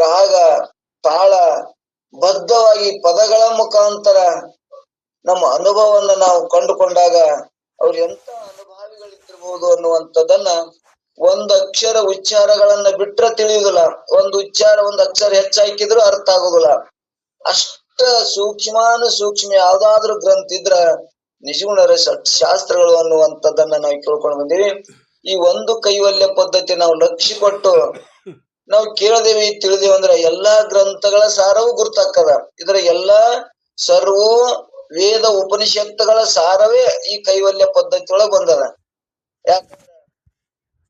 ರಾಗ ತಾಳ ಬದ್ಧವಾಗಿ ಪದಗಳ ಮುಖಾಂತರ ನಮ್ಮ ಅನುಭವವನ್ನ ನಾವು ಕಂಡುಕೊಂಡಾಗ ಅವ್ರು ಎಂತ ಅನುಭಾವಿಗಳಿದ್ದಿರ್ಬಹುದು ಅನ್ನುವಂಥದ್ದನ್ನ ಒಂದ್ ಅಕ್ಷರ ಉಚ್ಚಾರಗಳನ್ನ ಬಿಟ್ರೆ ತಿಳಿಯುದಿಲ್ಲ. ಒಂದು ಅಕ್ಷರ ಹೆಚ್ಚಾಕಿದ್ರು ಅರ್ಥ ಆಗುದಿಲ್ಲ. ಅಷ್ಟ ಸೂಕ್ಷ್ಮ ಯಾವ್ದಾದ್ರು ಗ್ರಂಥ ಇದ್ರ ನಿಜಗುಣರ ಶಾಸ್ತ್ರಗಳು ಅನ್ನುವಂಥದ್ದನ್ನ ನಾವು ಕೇಳ್ಕೊಂಡು ಬಂದೀವಿ. ಈ ಒಂದು ಕೈವಲ್ಯ ಪದ್ಧತಿ ನಾವು ಲಕ್ಷ್ಯ ಕೊಟ್ಟು ನಾವು ಕೇಳದೇವಿ ತಿಳಿದೇವಿ ಅಂದ್ರೆ ಎಲ್ಲಾ ಗ್ರಂಥಗಳ ಸಾರವೂ ಗುರ್ತಾಕ್ಕದ. ಇದರ ಎಲ್ಲಾ ಸರ್ವ ವೇದ ಉಪನಿಷತ್ತುಗಳ ಸಾರವೇ ಈ ಕೈವಲ್ಯ ಪದ್ಧತಿ ಒಳಗೆ ಬಂದದ. ಯಾಕಂದ್ರ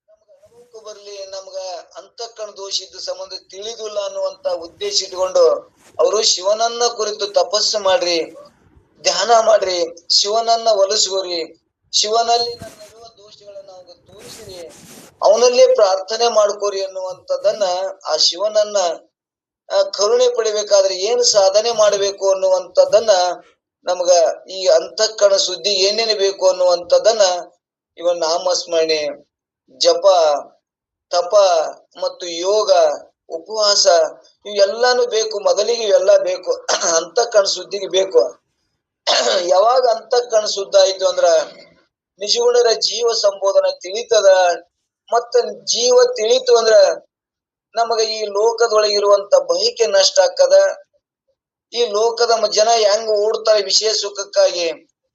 ನಮ್ಗ ಅನುಭವಕ್ಕೂ ಬರ್ಲಿ, ನಮ್ಗ ಅಂತಃಕರಣ ದೋಷ ಇದ್ದ ಸಂಬಂಧ ತಿಳಿದಿಲ್ಲ ಅನ್ನುವಂತ ಉದ್ದೇಶ ಇಟ್ಕೊಂಡು ಅವರು ಶಿವನನ್ನ ಕುರಿತು ತಪಸ್ಸು ಮಾಡ್ರಿ, ಧ್ಯಾನ ಮಾಡ್ರಿ, ಶಿವನನ್ನ ಒಲಿಸ್ಕೋರಿ, ಶಿವನಲ್ಲಿ ನನ್ನಲ್ಲಿರುವ ದೋಷಗಳನ್ನ ಅವಾಗ ತೋರಿಸಿರಿ, ಅವನಲ್ಲೇ ಪ್ರಾರ್ಥನೆ ಮಾಡ್ಕೋರಿ ಅನ್ನುವಂಥದ್ದನ್ನ ಆ ಶಿವನನ್ನ ಕರುಣೆ ಪಡಿಬೇಕಾದ್ರೆ ಏನು ಸಾಧನೆ ಮಾಡಬೇಕು ಅನ್ನುವಂಥದ್ದನ್ನ ನಮ್ಗ ಈ ಅಂತಃಕರಣ ಶುದ್ಧಿ ಏನೇನು ಬೇಕು ಅನ್ನುವಂಥದ್ದನ್ನ ಇವನ್ ನಾಮಸ್ಮರಣೆ, ಜಪ, ತಪ ಮತ್ತು ಯೋಗ, ಉಪವಾಸ ಇವೆಲ್ಲಾನು ಬೇಕು. ಮೊದಲಿಗೆ ಇವೆಲ್ಲ ಬೇಕು, ಅಂತಃಕರಣ ಶುದ್ಧಿಗೆ ಬೇಕು. ಯಾವಾಗ ಅಂತಃಕರಣ ಶುದ್ಧ ಆಯ್ತು ಅಂದ್ರ ನಿಜಗುಣರ ಜೀವ ಸಂಬೋಧನೆ ತಿಳಿತದ. ಮತ್ತ ಜೀವ ತಿಳಿತು ಅಂದ್ರ ನಮಗ ಈ ಲೋಕದೊಳಗಿರುವಂತ ಬಯಕೆ ನಷ್ಟ ಆಕ್ಕದ. ಈ ಲೋಕದ ಜನ ಹೆಂಗ ಓಡ್ತಾರೆ ವಿಷಯ ಸುಖಕ್ಕಾಗಿ,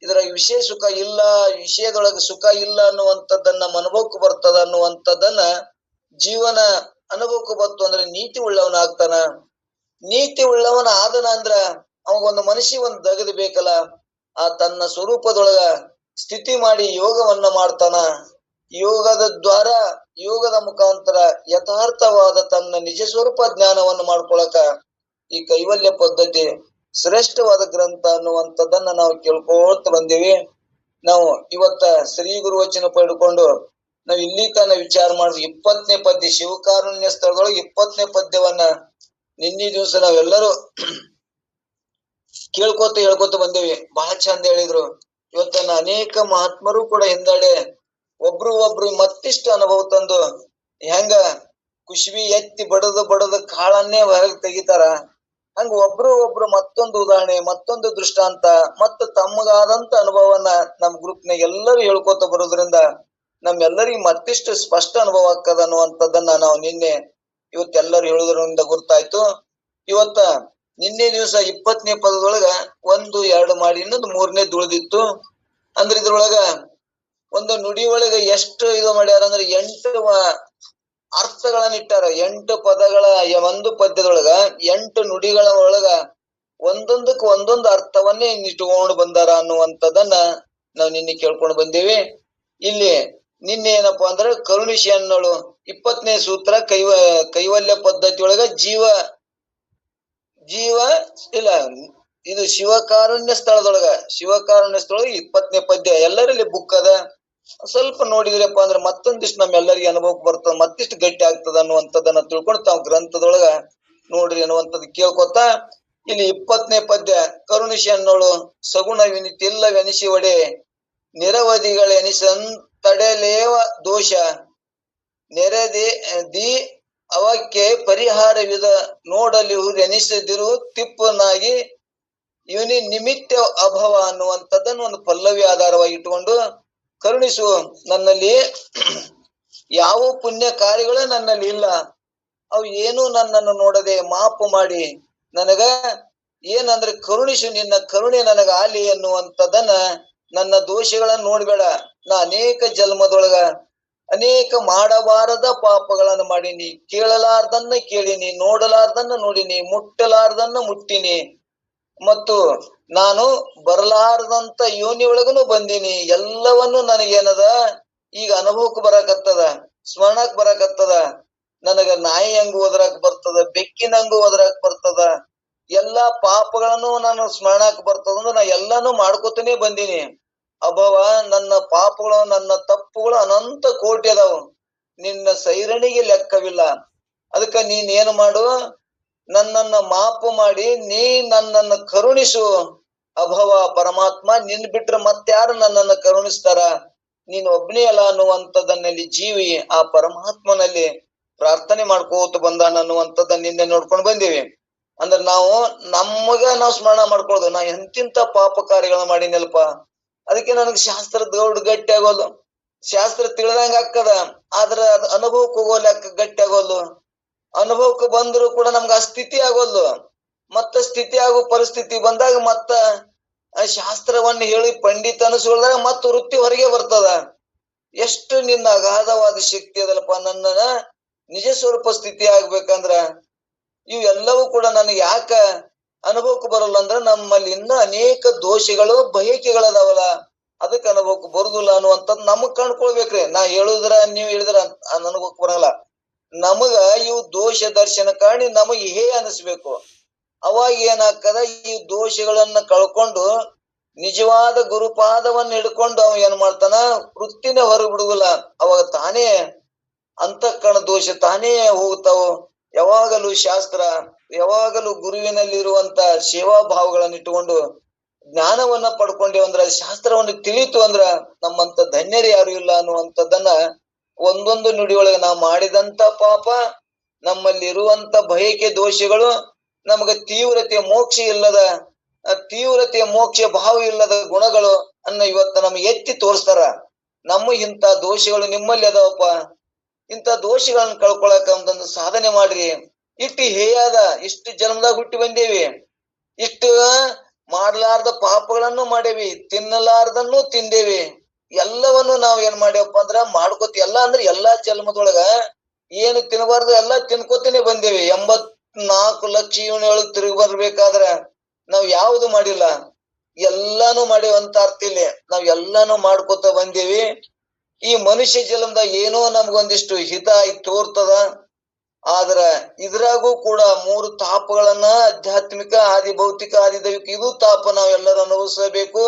ಇದ್ರಾಗ ವಿಷಯ ಸುಖ ಇಲ್ಲ, ವಿಷಯದೊಳಗ ಸುಖ ಇಲ್ಲ ಅನ್ನುವಂಥದ್ದನ್ನ ನಮ್ಮ ಅನುಭವಕ್ಕೆ ಬರ್ತದ ಅನ್ನುವಂಥದ್ದನ್ನ ಜೀವನ ಅನುಭವಕ್ಕೆ ಬಂತು ಅಂದ್ರೆ ನೀತಿ ಉಳ್ಳವನ ಆಗ್ತಾನ. ನೀತಿ ಉಳ್ಳವನ ಆದನ ಅಂದ್ರ ಅವಾಗೊಂದು ಮನುಷ್ಯ ಒಂದ್ ದಗದ್ ಬೇಕಲ್ಲ, ಆ ತನ್ನ ಸ್ವರೂಪದೊಳಗ ಸ್ಥಿತಿ ಮಾಡಿ ಯೋಗವನ್ನ ಮಾಡ್ತಾನ. ಯೋಗದ ದ್ವಾರ, ಯೋಗದ ಮುಖಾಂತರ ಯಥಾರ್ಥವಾದ ತನ್ನ ನಿಜ ಸ್ವರೂಪ ಜ್ಞಾನವನ್ನು ಮಾಡ್ಕೊಳಕ ಈ ಕೈವಲ್ಯ ಪದ್ಧತಿ ಶ್ರೇಷ್ಠವಾದ ಗ್ರಂಥ ಅನ್ನುವಂಥದ್ದನ್ನ ನಾವು ಕೇಳ್ಕೊಳ್ತ ಬಂದೀವಿ. ನಾವು ಇವತ್ತ ಶ್ರೀ ಗುರು ವಚನ ಪಡ್ಕೊಂಡು ನಾವ್ ಇಲ್ಲಿ ತನ ವಿಚಾರ ಮಾಡಿದ್ವಿ. 20ನೇ ಪದ್ಯ ಶಿವಕಾರುಣ್ಯ ಸ್ಥಳದೊಳಗೆ 20ನೇ ಪದ್ಯವನ್ನ ನಿನ್ನೆ ದಿವಸ ನಾವೆಲ್ಲರೂ ಹೇಳ್ಕೊತ ಬಂದೇವಿ. ಬಹಳ ಚಂದ ಹೇಳಿದ್ರು. ಇವತ್ತನ್ನ ಅನೇಕ ಮಹಾತ್ಮರು ಕೂಡ ಹಿಂದಾಡೆ ಒಬ್ರು ಮತ್ತಿಷ್ಟು ಅನುಭವ ತಂದು ಹೆಂಗ ಕುಶ್ಬಿ ಎತ್ತಿ ಬಡದು ಕಾಳನ್ನೇ ಹೊರಗೆ ತೆಗಿತಾರ, ಹಂಗ ಒಬ್ರು ಮತ್ತೊಂದು ಉದಾಹರಣೆ, ಮತ್ತೊಂದು ದೃಷ್ಟಾಂತ, ಮತ್ತು ತಮ್ಮಗಾದಂತ ಅನುಭವವನ್ನ ನಮ್ ಗ್ರೂಪ್ನಾಗ ಎಲ್ಲರೂ ಹೇಳ್ಕೊತ ಬರೋದ್ರಿಂದ ನಮ್ಮೆಲ್ಲರಿಗೂ ಮತ್ತಿಷ್ಟು ಸ್ಪಷ್ಟ ಅನುಭವ ಆಗ್ತದ ಅನ್ನುವಂಥದ್ದನ್ನ ನಾವು ನಿನ್ನೆ ಇವತ್ತೆಲ್ಲರೂ ಹೇಳುವುದರಿಂದ ಗುರ್ತಾಯ್ತು. ಇವತ್ತ ನಿನ್ನೆ ದಿವಸ 20ನೇ ಪದದೊಳಗ 1, 2 ಮಾಡಿ ಇನ್ನೊಂದು 3ನೇದು ಉಳಿದಿತ್ತು. ಅಂದ್ರೆ ಇದ್ರೊಳಗ ಒಂದು ನುಡಿ ಒಳಗ ಎಷ್ಟು ಇದು ಮಾಡ್ಯಾರ ಅಂದ್ರೆ 8 ಅರ್ಥಗಳನ್ನ ಇಟ್ಟಾರ. 8 ಪದಗಳ ಒಂದು ಪದ್ಯದೊಳಗ 8 ನುಡಿಗಳ ಒಳಗ ಒಂದೊಂದಕ್ಕೆ ಒಂದೊಂದು ಅರ್ಥವನ್ನೇ ಇಟ್ಕೊಂಡು ಬಂದಾರ ಅನ್ನುವಂಥದ್ದನ್ನ ನಾವು ನಿನ್ನೆ ಕೇಳ್ಕೊಂಡು ಬಂದೇವಿ. ಇಲ್ಲಿ ನಿನ್ನೆ ಏನಪ್ಪಾ ಅಂದ್ರೆ ಕರುಣಿಸಿ ಅನ್ನೋಳು 20ನೇ ಸೂತ್ರ ಕೈವಲ್ಯ ಪದ್ಧತಿ ಒಳಗ ಜೀವ ಇಲ್ಲ, ಇದು ಶಿವಕಾರುಣ್ಯ ಸ್ಥಳದೊಳಗ 20ನೇ ಪದ್ಯ ಎಲ್ಲರಲ್ಲಿ ಬುಕ್ ಅದ. ಸ್ವಲ್ಪ ನೋಡಿದ್ರಪ್ಪ ಅಂದ್ರೆ ಮತ್ತೊಂದಿಷ್ಟು ನಮ್ಮೆಲ್ಲರಿಗೆ ಅನುಭವಕ್ಕೆ ಬರ್ತದ, ಮತ್ತಿಷ್ಟು ಗಟ್ಟಿ ಆಗ್ತದ ಅನ್ನುವಂಥದ್ದನ್ನ ತಿಳ್ಕೊಂಡು ತಾವು ಗ್ರಂಥದೊಳಗ ನೋಡ್ರಿ ಅನ್ನುವಂಥದ್ದು ಕೇಳ್ಕೊತ ಇಲ್ಲಿ 20ನೇ ಪದ್ಯ ಕರುಣಿಸಿ ಅನ್ನೋಳು ಸಗುಣವಿನಿತಿಲ್ಲವೆನಿಸಿ ಒಡೆ ನಿರವಧಿಗಳೆನಿಸಂತಡೆಲೇವ ದೋಷ ನೆರೆದಿ ಅವಕ್ಕೆ ಪರಿಹಾರವಿದ ನೋಡಲಿಹುದೆನಿಸದಿರು ತಿಪ್ಪನಾಗಿ ಇವನಿ ನಿಮಿತ್ತ ಅಭವ ಅನ್ನುವಂಥದ್ದನ್ನು ಒಂದು ಪಲ್ಲವಿ ಆಧಾರವಾಗಿ ಇಟ್ಟುಕೊಂಡು ಕರುಣಿಸು, ನನ್ನಲ್ಲಿ ಯಾವ ಪುಣ್ಯ ಕಾರ್ಯಗಳೇ ನನ್ನಲ್ಲಿ ಇಲ್ಲ, ಅವು ಏನು ನನ್ನನ್ನು ನೋಡದೆ ಮಾಪು ಮಾಡಿ ನನಗ ಏನಂದ್ರೆ ಕರುಣಿಸು, ನಿನ್ನ ಕರುಣೆ ನನಗ ಆಲಿ ಅನ್ನುವಂಥದ್ದನ್ನ, ನನ್ನ ದೋಷಗಳನ್ನ ನೋಡ್ಬೇಡ, ನಾ ಅನೇಕ ಜನ್ಮದೊಳಗ ಅನೇಕ ಮಾಡಬಾರದ ಪಾಪಗಳನ್ನು ಮಾಡೀನಿ, ಕೇಳಲಾರ್ದನ್ನ ಕೇಳಿನಿ, ನೋಡಲಾರ್ದನ್ನ ನೋಡಿನಿ, ಮುಟ್ಟಲಾರ್ದನ್ನ ಮುಟ್ಟಿನಿ, ಮತ್ತು ನಾನು ಬರಲಾರದಂತ ಯೋನಿ ಒಳಗನು ಬಂದೀನಿ. ಎಲ್ಲವನ್ನು ನನಗೇನದ ಈಗ ಅನುಭವಕ್ಕೆ ಬರಾಕತ್ತದ, ಸ್ಮರಣಕ್ ಬರಾಕತ್ತದ. ನನಗ ನಾಯಿ ಹಂಗ ಓದ್ರಾಕ್ ಬರ್ತದ, ಬೆಕ್ಕಿನ ಹಂಗ ಓದ್ರಾಕ್ ಬರ್ತದ, ಎಲ್ಲಾ ಪಾಪಗಳನ್ನು ನಾನು ಸ್ಮರಣಕ್ ಬರ್ತದ ಅಂದ್ರೆ ನಾ ಎಲ್ಲಾನು ಮಾಡ್ಕೋತಾನೆ ಬಂದೀನಿ. ಅಭವ, ನನ್ನ ಪಾಪಗಳು ನನ್ನ ತಪ್ಪುಗಳು ಅನಂತ ಕೋಟಿ ಅದಾವು, ನಿನ್ನ ಸೈರಣಿಗೆ ಲೆಕ್ಕವಿಲ್ಲ. ಅದಕ್ಕ ನೀನ್ ಏನು ಮಾಡು, ನನ್ನನ್ನ ಮಾಪು ಮಾಡಿ ನೀ ನನ್ನನ್ನು ಕರುಣಿಸು. ಅಭವ ಪರಮಾತ್ಮ, ನಿನ್ ಬಿಟ್ರೆ ಮತ್ತಾರು ನನ್ನನ್ನು ಕರುಣಿಸ್ತಾರ, ನೀನ್ ಒಬ್ನೇ ಅಲ್ಲ ಅನ್ನುವಂಥದ್ದನ್ನಲ್ಲಿ ಜೀವಿ ಆ ಪರಮಾತ್ಮನಲ್ಲಿ ಪ್ರಾರ್ಥನೆ ಮಾಡ್ಕೋತ ಬಂದಾನ ಅನ್ನುವಂಥದ್ದನ್ನ ನಿನ್ನೆ ನೋಡ್ಕೊಂಡು ಬಂದೀವಿ. ಅಂದ್ರೆ ನಾವು ನಾವು ಸ್ಮರಣ ಮಾಡ್ಕೊಳ್ಳೋದು, ನಾ ಎಂತಿಂತ ಪಾಪ ಕಾರ್ಯಗಳನ್ನ ಮಾಡಿನಲ್ಪ, ಅದಕ್ಕೆ ನನಗ್ ಶಾಸ್ತ್ರ ದೌಡ್ ಗಟ್ಟಿ ಆಗೋದು, ಶಾಸ್ತ್ರ ತಿಳಿದಂಗ ಆಗ್ತದ, ಆದ್ರ ಅದ್ ಅನುಭವಕ್ಕೆ ಹೋಗೋಲ್ಯಾಕ ಗಟ್ಟಿ ಆಗೋಲ್ದು, ಅನುಭವಕ್ಕೆ ಬಂದ್ರು ಕೂಡ ನಮ್ಗ ಆ ಸ್ಥಿತಿ ಆಗೋಲ್ದು. ಮತ್ತ ಸ್ಥಿತಿ ಆಗೋ ಪರಿಸ್ಥಿತಿ ಬಂದಾಗ ಮತ್ತ ಶಾಸ್ತ್ರವನ್ನ ಹೇಳಿ ಪಂಡಿತ ಅನಿಸ್ಕೊಳ್ದಾಗ ಮತ್ತ ವೃತ್ತಿ ಹೊರಗೆ ಬರ್ತದ. ಎಷ್ಟು ನಿನ್ನ ಅಗಾಧವಾದ ಶಕ್ತಿ ಅದಲ್ಲಪ್ಪ, ನನ್ನ ನಿಜ ಸ್ವರೂಪ ಸ್ಥಿತಿ ಆಗ್ಬೇಕಂದ್ರ ಇವೆಲ್ಲವೂ ಕೂಡ ನನಗೆ ಯಾಕ ಅನುಭವಕ್ಕೆ ಬರಲ್ಲ ಅಂದ್ರ ನಮ್ಮಲ್ಲಿ ಇನ್ನ ಅನೇಕ ದೋಷಗಳು ಬಯಕೆಗಳದಾವಲ್ಲ, ಅದಕ್ಕೆ ಅನುಭವಕ್ಕೆ ಬರುದಿಲ್ಲ ಅನ್ನುವಂಥದ್ದು ನಮಗ್ ಕಂಡ್ಕೊಳ್ಬೇಕ್ರಿ. ನಾ ಹೇಳುದ್ರ ನೀವ್ ಹೇಳಿದ್ರ ನನಗೋಕ್ ಬರಲ್ಲ, ನಮಗ ಇವು ದೋಷ ದರ್ಶನ ಕಾಣಿ ನಮಗ್ ಹೇ ಅನಿಸ್ಬೇಕು. ಅವಾಗ ಏನಾಗ್ತದ, ಈ ದೋಷಗಳನ್ನ ಕಳ್ಕೊಂಡು ನಿಜವಾದ ಗುರುಪಾದವನ್ನ ಹಿಡ್ಕೊಂಡು ಅವ ಏನ್ ಮಾಡ್ತಾನ, ವೃತ್ತಿನೇ ಹೊರಗೆ ಬಿಡುದಿಲ್ಲ. ಅವಾಗ ತಾನೇ ಅಂತಃಕರಣ ದೋಷ ತಾನೇ ಹೋಗ್ತಾವ. ಯಾವಾಗಲೂ ಶಾಸ್ತ್ರ, ಯಾವಾಗಲೂ ಗುರುವಿನಲ್ಲಿರುವಂತ ಸೇವಾ ಭಾವಗಳನ್ನ ಇಟ್ಟುಕೊಂಡು ಜ್ಞಾನವನ್ನ ಪಡ್ಕೊಂಡೇವಂದ್ರ, ಶಾಸ್ತ್ರವನ್ನು ತಿಳಿತು ಅಂದ್ರ ನಮ್ಮಂತ ಧನ್ಯರು ಯಾರು ಇಲ್ಲ ಅನ್ನುವಂಥದ್ದನ್ನ ಒಂದೊಂದು ನುಡಿಯೊಳಗೆ ನಾವು ಮಾಡಿದಂತ ಪಾಪ, ನಮ್ಮಲ್ಲಿ ಇರುವಂತ ಬಯಕೆ ದೋಷಗಳು, ನಮಗ ತೀವ್ರತೆಯ ಮೋಕ್ಷ ಭಾವ ಇಲ್ಲದ ಗುಣಗಳು ಅನ್ನ ಇವತ್ತ ನಮ್ಗೆ ಎತ್ತಿ ತೋರಿಸ್ತಾರ. ನಮ್ಮ ಇಂಥ ದೋಷಗಳು ನಿಮ್ಮಲ್ಲಿ ಅದಾವಪ್ಪ, ಇಂಥ ದೋಷಗಳನ್ನ ಕಳ್ಕೊಳಕ ಅಂತಂದು ಸಾಧನೆ ಮಾಡ್ರಿ. ಇಷ್ಟು ಜನ್ಮದಾಗ ಹುಟ್ಟಿ ಬಂದೇವಿ, ಇಷ್ಟು ಮಾಡ್ಲಾರ್ದ ಪಾಪಗಳನ್ನು ಮಾಡೇವಿ, ತಿನ್ನಲಾರ್ದನ್ನು ತಿಂದೇವಿ. ಎಲ್ಲವನ್ನು ನಾವ್ ಏನ್ ಮಾಡ್ಯವಪ್ಪ ಅಂದ್ರ ಮಾಡ್ಕೋತಿ, ಎಲ್ಲಾ ಅಂದ್ರೆ ಎಲ್ಲಾ ಜನ್ಮದೊಳಗ ಏನು ತಿನ್ನಬಾರ್ದು ಎಲ್ಲಾ ತಿನ್ಕೋತೇನೆ ಬಂದೇವಿ. 84 ಲಕ್ಷ ಇವನೊಳಗ್ ತಿರುಗಿ ಬರ್ಬೇಕಾದ್ರ ನಾವ್ ಯಾವ್ದು ಮಾಡಿಲ್ಲ, ಎಲ್ಲಾನು ಮಾಡೇವಂತ ಅರ್ಥ ಇಲ್ಲಿ. ನಾವ್ ಎಲ್ಲಾನು ಮಾಡ್ಕೋತ ಬಂದೇವಿ. ಈ ಮನುಷ್ಯ ಜನ್ಮದಾಗ ಏನೋ ನಮ್ಗೊಂದಿಷ್ಟು ಹಿತ ಆಗಿ ತೋರ್ತದ, ಆದ್ರ ಇದ್ರಾಗೂ ಕೂಡ 3 ತಾಪಗಳನ್ನ, ಆಧ್ಯಾತ್ಮಿಕ, ಆದಿ ಭೌತಿಕ, ಆದಿ ದೈವಿಕ, ಇದು ತಾಪ ನಾವೆಲ್ಲರೂ ಅನುಭವಿಸಬೇಕು.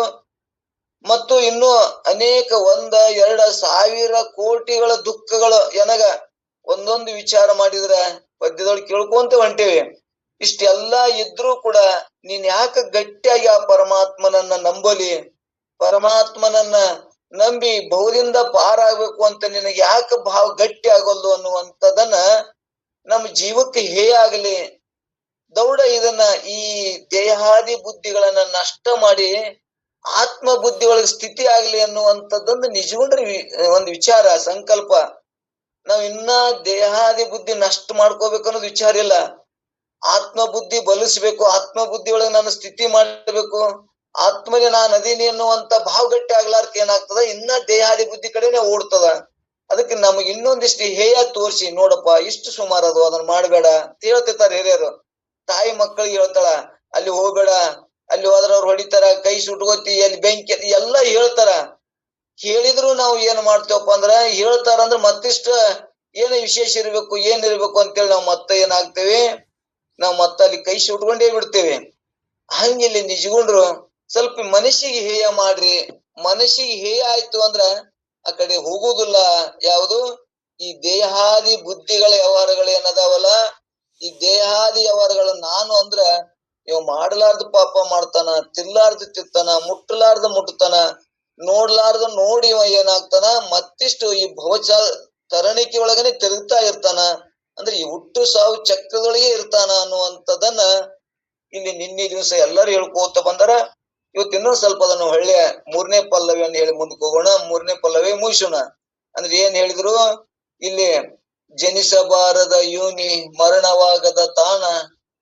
ಮತ್ತು ಇನ್ನು ಅನೇಕ 1, 2 ಸಾವಿರ ಕೋಟಿಗಳ ದುಃಖಗಳು ಎನಗ ಒಂದೊಂದು ವಿಚಾರ ಮಾಡಿದ್ರ ಪದ್ಯದೊಳಗೆ ಕೇಳ್ಕೊಂತ ಹೊಂಟೇವಿ. ಇಷ್ಟೆಲ್ಲಾ ಇದ್ರೂ ಕೂಡ ನೀನ್ ಯಾಕ ಗಟ್ಟಿಯಾಗಿ ಆ ಪರಮಾತ್ಮನನ್ನ ನಂಬಲಿ, ಪರಮಾತ್ಮನನ್ನ ನಂಬಿ ಬಹುದಿಂದ ಪಾರಾಗ್ಬೇಕು ಅಂತ ನಿನಗೆ ಯಾಕೆ ಭಾವ ಗಟ್ಟಿ ಆಗೋಲ್ದು ಅನ್ನುವಂಥದ್ದನ್ನ ನಮ್ಮ ಜೀವಕ್ಕೆ ಹೇ ಆಗಲಿ. ದೌಡ ಇದನ್ನ ಈ ದೇಹಾದಿ ಬುದ್ಧಿಗಳನ್ನ ನಷ್ಟ ಮಾಡಿ ಆತ್ಮ ಬುದ್ಧಿ ಒಳಗೆ ಸ್ಥಿತಿ ಆಗ್ಲಿ ಅನ್ನುವಂಥದ್ದೊಂದು ನಿಜಗೊಂಡ್ರಿ ಒಂದು ವಿಚಾರ, ಸಂಕಲ್ಪ. ನಾವ್ ಇನ್ನ ದೇಹಾದಿ ಬುದ್ಧಿ ನಷ್ಟ ಮಾಡ್ಕೋಬೇಕು ಅನ್ನೋದು ವಿಚಾರ ಇಲ್ಲ. ಆತ್ಮ ಬುದ್ಧಿ ಬಲಿಸ್ಬೇಕು, ಆತ್ಮ ಬುದ್ಧಿ ಒಳಗೆ ನಾನು ಸ್ಥಿತಿ ಮಾಡಬೇಕು, ಆತ್ಮನೇ ನಾನು ಅದೀನಿ ಅನ್ನುವಂತ ಭಾವ ಗಟ್ಟಿ ಆಗ್ಲಾರ್ಕ ಏನಾಗ್ತದ, ಇನ್ನ ದೇಹಾದಿ ಬುದ್ಧಿ ಕಡೆನೆ ಓಡ್ತದ. ಅದಕ್ಕೆ ನಮಗ್ ಇನ್ನೊಂದಿಷ್ಟು ಹೇಯ ತೋರ್ಸಿ, ನೋಡಪ್ಪ ಇಷ್ಟು ಸುಮಾರು ಅದು, ಅದನ್ನ ಮಾಡ್ಬೇಡ ಅಂತ ಹೇಳ್ತಿರ್ತಾರ ಹಿರಿಯರು. ತಾಯಿ ಮಕ್ಕಳಿಗೆ ಹೇಳ್ತಾಳ, ಅಲ್ಲಿ ಹೋಗ್ಬೇಡ, ಅಲ್ಲಿ ಹೋದ್ರ ಅವ್ರು ಹೊಡಿತಾರ, ಕೈ ಸುಟ್ಕೋತಿ, ಅಲ್ಲಿ ಬೆಂಕಿ, ಎಲ್ಲಾ ಹೇಳ್ತಾರ. ಹೇಳಿದ್ರು ನಾವು ಏನ್ ಮಾಡ್ತೇವಪ್ಪ ಅಂದ್ರ, ಹೇಳ್ತಾರಂದ್ರ ಮತ್ತಿಷ್ಟ ಏನು ವಿಶೇಷ ಇರ್ಬೇಕು, ಏನಿರ್ಬೇಕು ಅಂತೇಳಿ ನಾವ್ ಮತ್ತೆ ಏನಾಗ್ತೇವಿ, ನಾವ್ ಮತ್ತ ಅಲ್ಲಿ ಕೈ ಸುಟ್ಕೊಂಡೇ ಬಿಡ್ತೇವೆ. ಹಂಗಿಲ್ಲಿ ನಿಜಗೊಂಡ್ರು ಸ್ವಲ್ಪ ಮನಸ್ಸಿಗೆ ಹೇಯ ಮಾಡ್ರಿ. ಮನಸ್ಸಿಗೆ ಹೇಯ ಆಯ್ತು ಅಂದ್ರ ಆ ಕಡೆ ಹೋಗುದಿಲ್ಲ. ಯಾವುದು ಈ ದೇಹಾದಿ ಬುದ್ಧಿಗಳ ವ್ಯವಹಾರಗಳು ಏನದಾವಲ್ಲ, ಈ ದೇಹಾದಿ ವ್ಯವಹಾರಗಳು ನಾನು ಅಂದ್ರ ಇವ್ ಮಾಡ್ಲಾರ್ದು ಪಾಪ ಮಾಡ್ತಾನ, ತಿನ್ಲಾರ್ದು ತಿತ್ತಾನ, ಮುಟ್ಟಲಾರ್ದು ಮುಟ್ತಾನ, ನೋಡ್ಲಾರ್ದು ನೋಡಿ ಇವ ಏನಾಗ್ತಾನ, ಮತ್ತಿಷ್ಟು ಈ ಭವಚ ತರಣಿಕೆ ಒಳಗನೆ ತಿರುಗ್ತಾ ಇರ್ತಾನ. ಅಂದ್ರೆ ಈ ಹುಟ್ಟು ಸಾವು ಚಕ್ರದೊಳಗೆ ಇರ್ತಾನ ಅನ್ನುವಂಥದ್ದನ್ನ ಇಲ್ಲಿ ನಿನ್ನೆ ದಿವಸ ಎಲ್ಲರೂ ಹೇಳ್ಕೋತ ಬಂದಾರ. ಇವತ್ತು ಇನ್ನೊಂದ್ ಸ್ವಲ್ಪ ಅದನ್ನು ಒಳ್ಳೆಯ 3ನೇ ಪಲ್ಲವಿಯನ್ನು ಹೇಳಿ ಮುಂದಕ್ಕೆ ಹೋಗೋಣ. 3ನೇ ಪಲ್ಲವಿ ಮುಗಿಸೋಣ. ಅಂದ್ರೆ ಏನ್ ಹೇಳಿದ್ರು ಇಲ್ಲಿ, ಜನಿಸಬಾರದ ಯೋನಿ, ಮರಣವಾಗದ ತಾಣ,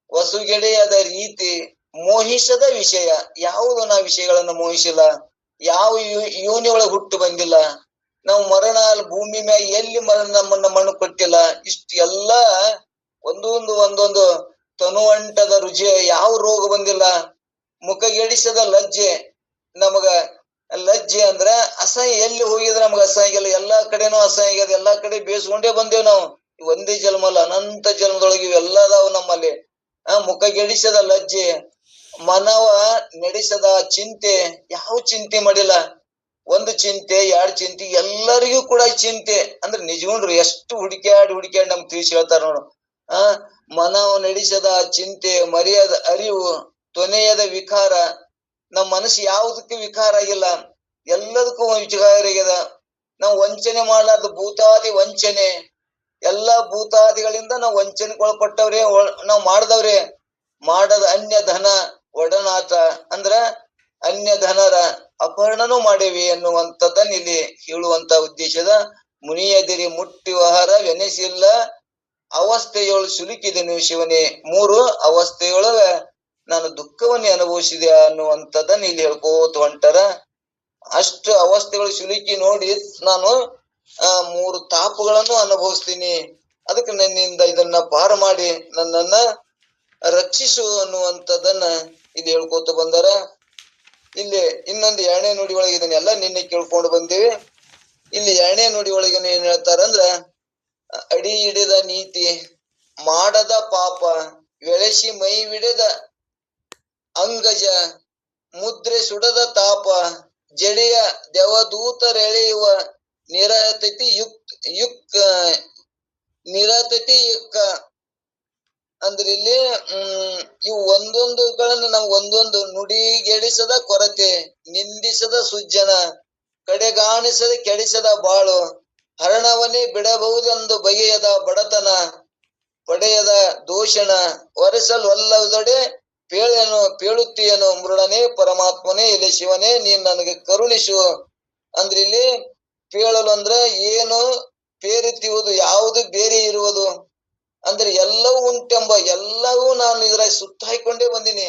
ವಸುಗೆಡೆಯದ ರೀತಿ, ಮೋಹಿಸದ ವಿಷಯ. ಯಾವುದು ನಾ ವಿಷಯಗಳನ್ನ ಮೋಹಿಸಿಲ್ಲ, ಯಾವ ಯೋನಿ ಒಳಗೆ ಹುಟ್ಟು ಬಂದಿಲ್ಲ, ನಾವು ಮರಣ ಭೂಮಿ ಮ್ಯಾಗ ಎಲ್ಲಿ ನಮ್ಮನ್ನ ಮಣ್ಣು ಕೊಟ್ಟಿಲ್ಲ. ಇಷ್ಟೆಲ್ಲಾ ಒಂದೊಂದು ತನುವಂಟದ ರುಚಿ, ಯಾವ ರೋಗ ಬಂದಿಲ್ಲ. ಮುಖಗೆಡಿಸದ ಲಜ್ಜೆ, ನಮಗ ಲಜ್ಜೆ ಅಂದ್ರ ಅಸಹ್ಯ, ಎಲ್ಲಿ ಹೋಗಿದ್ರೆ ನಮಗ ಅಸಹ್ಯ ಇಲ್ಲ, ಎಲ್ಲಾ ಕಡೆನೂ ಅಸಹ್ಯ ಆಗ್ಯದ, ಎಲ್ಲಾ ಕಡೆ ಬೇಸ್ಕೊಂಡೇ ಬಂದೇವ್ ನಾವು. ಒಂದೇ ಜನ್ಮ ಅಲ್ಲ, ಅನಂತ ಜನ್ಮದೊಳಗೆ ಇವೆಲ್ಲದಾವ್ ನಮ್ಮಲ್ಲಿ. ಮುಖಗೆಡಿಸದ ಲಜ್ಜೆ, ಮನವ ನಡೆಸದ ಚಿಂತೆ, ಯಾವ ಚಿಂತೆ ಮಾಡಿಲ್ಲ. 1 ಚಿಂತೆ 2 ಚಿಂತೆ, ಎಲ್ಲರಿಗೂ ಕೂಡ ಚಿಂತೆ. ಅಂದ್ರೆ ನಿಜಗೊಂಡ್ರು ಎಷ್ಟು ಹುಡುಕ್ಯಾಡಿ ನಮ್ಗೆ ತಿಳಿಸಿ ಹೇಳ್ತಾರ ನೋಡು. ಮನವ ನಡೆಸದ ಚಿಂತೆ, ಮರೆಯದ ಅರಿವು, ತೊನೆಯದ ವಿಕಾರ. ನಮ್ಮ ಮನಸ್ಸು ಯಾವುದಕ್ಕೂ ವಿಕಾರ ಆಗಿಲ್ಲ, ಎಲ್ಲದಕ್ಕೂ ವಿಚಾರ ಆಗ್ಯದ. ನಾವು ವಂಚನೆ ಮಾಡ್ಲಾರ್ದು ಭೂತಾದಿ ವಂಚನೆ, ಎಲ್ಲಾ ಭೂತಾದಿಗಳಿಂದ ನಾವು ವಂಚನೆಗೊಳಪಟ್ಟವ್ರೆ, ನಾವು ಮಾಡದವ್ರೆ. ಮಾಡದ ಅನ್ಯ ಧನ ಒಡನಾಟ ಅಂದ್ರ ಅನ್ಯ ಧನರ ಅಪಹರಣನೂ ಮಾಡೇವಿ ಎನ್ನುವಂಥದ್ದನ್ನ ಇಲ್ಲಿ ಹೇಳುವಂತ ಉದ್ದೇಶದ ಮುನಿಯದಿರಿ ಮುಟ್ಟಿವಹರ ವೆನಿಸಿಲ್ಲ ಅವಸ್ಥೆಯೊಳು ಸಿಲುಕಿದೆನು ಶಿವನೇ. 3 ಅವಸ್ಥೆಯೊಳಗ ನಾನು ದುಃಖವನ್ನೇ ಅನುಭವಿಸಿದೆ ಅನ್ನುವಂಥದ್ದನ್ನ ಇಲ್ಲಿ ಹೇಳ್ಕೋತ ಹೊಂಟಾರ. ಅಷ್ಟು ಅವಸ್ಥೆಗಳು ಸಿಲುಕಿ ನೋಡಿ ನಾನು 3 ತಾಪಗಳನ್ನು ಅನುಭವಿಸ್ತೀನಿ, ಅದಕ್ಕೆ ನನ್ನಿಂದ ಇದನ್ನ ಪಾರು ಮಾಡಿ ನನ್ನನ್ನ ರಕ್ಷಿಸು ಅನ್ನುವಂಥದ್ದನ್ನ ಇಲ್ಲಿ ಹೇಳ್ಕೋತ ಬಂದಾರ. ಇಲ್ಲಿ ಇನ್ನೊಂದು 2ನೇ ನುಡಿ ಒಳಗೆ ಇದನ್ನೆಲ್ಲ ನಿನ್ನೆ ಕೇಳ್ಕೊಂಡು ಬಂದೇವಿ. ಇಲ್ಲಿ 2ನೇ ನುಡಿ ಒಳಗೆ ಏನ್ ಹೇಳ್ತಾರಂದ್ರ, ಅಡಿ ಹಿಡಿದ ನೀತಿ ಮಾಡದ ಪಾಪ ಬೆಳೆಸಿ ಮೈ ವಿಡೆದ ಅಂಗಜ ಮುದ್ರೆ ಸುಡದ ತಾಪ ಜಡೆಯ ದೇವದೂತರೆಳೆಯುವ ನಿರತತಿ ನಿರತತಿ ಯುಕ್ಕ. ಅಂದ್ರೆ ಇಲ್ಲಿ ಇವು ಒಂದೊಂದುಗಳನ್ನ ನಾವು ಒಂದೊಂದು ನುಡಿಗೆಡಿಸದ ಕೊರತೆ, ನಿಂದಿಸದ ಸುಜ್ಜನ, ಕಡೆಗಾಣಿಸದ ಕೆಡಿಸದ ಬಾಳು, ಹರಣವನ್ನೇ ಬಿಡಬಹುದೆಂದು ಬಗೆಯದ ಬಡತನ, ಪಡೆಯದ ದೂಷಣ, ಒರೆಸಲೊಲ್ಲದೊಡೆ ಪೇಳುತ್ತೀಯನು ಮೃಡನೆ ಪರಮಾತ್ಮನೇ, ಇಲ್ಲಿ ಶಿವನೇ ನೀನ್ ನನಗೆ ಕರುಣಿಸು. ಅಂದ್ರೆ ಇಲ್ಲಿ ಪೇಳಲು ಅಂದ್ರೆ ಏನು, ಪೇರುತ್ತಿರುವುದು ಯಾವುದು ಬೇರೆ ಇರುವುದು ಅಂದ್ರೆ ಎಲ್ಲವೂ ಉಂಟೆಂಬ ಎಲ್ಲವೂ ನಾನು ಇದ್ರ ಸುತ್ತ ಹಾಕೊಂಡೇ ಬಂದೀನಿ,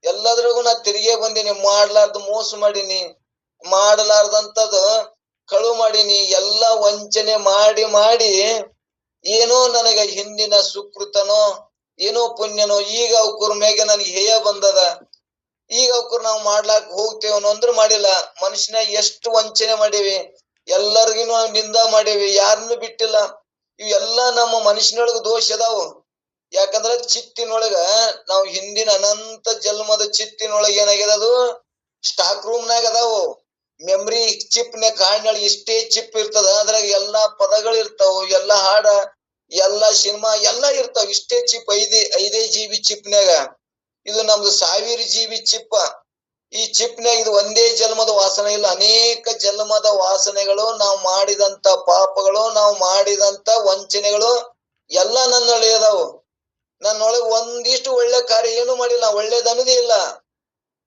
ಎಲ್ಲದ್ರಾಗೂ ನಾ ತಿರುಗೇ ಬಂದೀನಿ. ಮಾಡ್ಲಾರ್ದು ಮೋಸ ಮಾಡೀನಿ, ಮಾಡಲಾರ್ದಂಥದ್ದು ಕಳು ಮಾಡೀನಿ, ಎಲ್ಲ ವಂಚನೆ ಮಾಡಿ ಮಾಡಿ ಏನೋ ನನಗ ಹಿಂದಿನ ಸುಕೃತನೋ ಏನೋ ಪುಣ್ಯನೋ ಈಗ ಅವ್ಕುರ್ ಮ್ಯಾಗೆ ನನಗೆ ಹೇಯ ಬಂದದ. ಈಗ ಅವ್ಕುರ್ ನಾವು ಮಾಡ್ಲಾಕ್ ಹೋಗ್ತೇವನೋ ಅಂದ್ರೆ ಮಾಡಿಲ್ಲ. ಮನುಷ್ಯನಾಗ ಎಷ್ಟು ವಂಚನೆ ಮಾಡೇವಿ, ಎಲ್ಲರಿಗೂ ನಾವು ನಿಂದ ಮಾಡೇವಿ, ಯಾರನ್ನು ಬಿಟ್ಟಿಲ್ಲ. ಇವೆಲ್ಲ ನಮ್ಮ ಮನುಷ್ಯನೊಳಗ ದೋಷ ಅದಾವು. ಯಾಕಂದ್ರ ಚಿತ್ತಿನೊಳಗ ನಾವು ಹಿಂದಿನ ಅನಂತ ಜನ್ಮದ ಚಿತ್ತಿನೊಳಗ ಏನಾಗ್ಯದ, ಅದು ಸ್ಟಾಕ್ ರೂಮ್ನಾಗ ಅದಾವು. ಮೆಮ್ರಿ ಚಿಪ್ನ ಕಾಡಿನೊಳಗೆ ಇಷ್ಟೇ ಚಿಪ್ ಇರ್ತದ, ಅದ್ರಾಗ ಎಲ್ಲಾ ಪದಗಳು ಇರ್ತಾವ, ಎಲ್ಲಾ ಹಾಡ, ಎಲ್ಲಾ ಸಿನಿಮಾ ಎಲ್ಲಾ ಇರ್ತಾವ. ಇಷ್ಟೇ ಚಿಪ್, 5 GB ಚಿಪ್ನ್ಯಾಗ. ಇದು ನಮ್ದು 1000 GB ಚಿಪ್ಪ. ಈ ಚಿಪ್ನ್ಯಾಗ ಇದು ಒಂದೇ ಜನ್ಮದ ವಾಸನೆ ಇಲ್ಲ, ಅನೇಕ ಜನ್ಮದ ವಾಸನೆಗಳು, ನಾವು ಮಾಡಿದಂತ ಪಾಪಗಳು, ನಾವು ಮಾಡಿದಂತ ವಂಚನೆಗಳು ಎಲ್ಲ ನನ್ನೊಳಗೆ ಅದಾವು. ನನ್ನೊಳಗೆ ಒಂದಿಷ್ಟು ಒಳ್ಳೆ ಕಾರ್ಯ ಏನು ಮಾಡಿಲ್ಲ, ಒಳ್ಳೇದನ್ನೋದೇ ಇಲ್ಲ.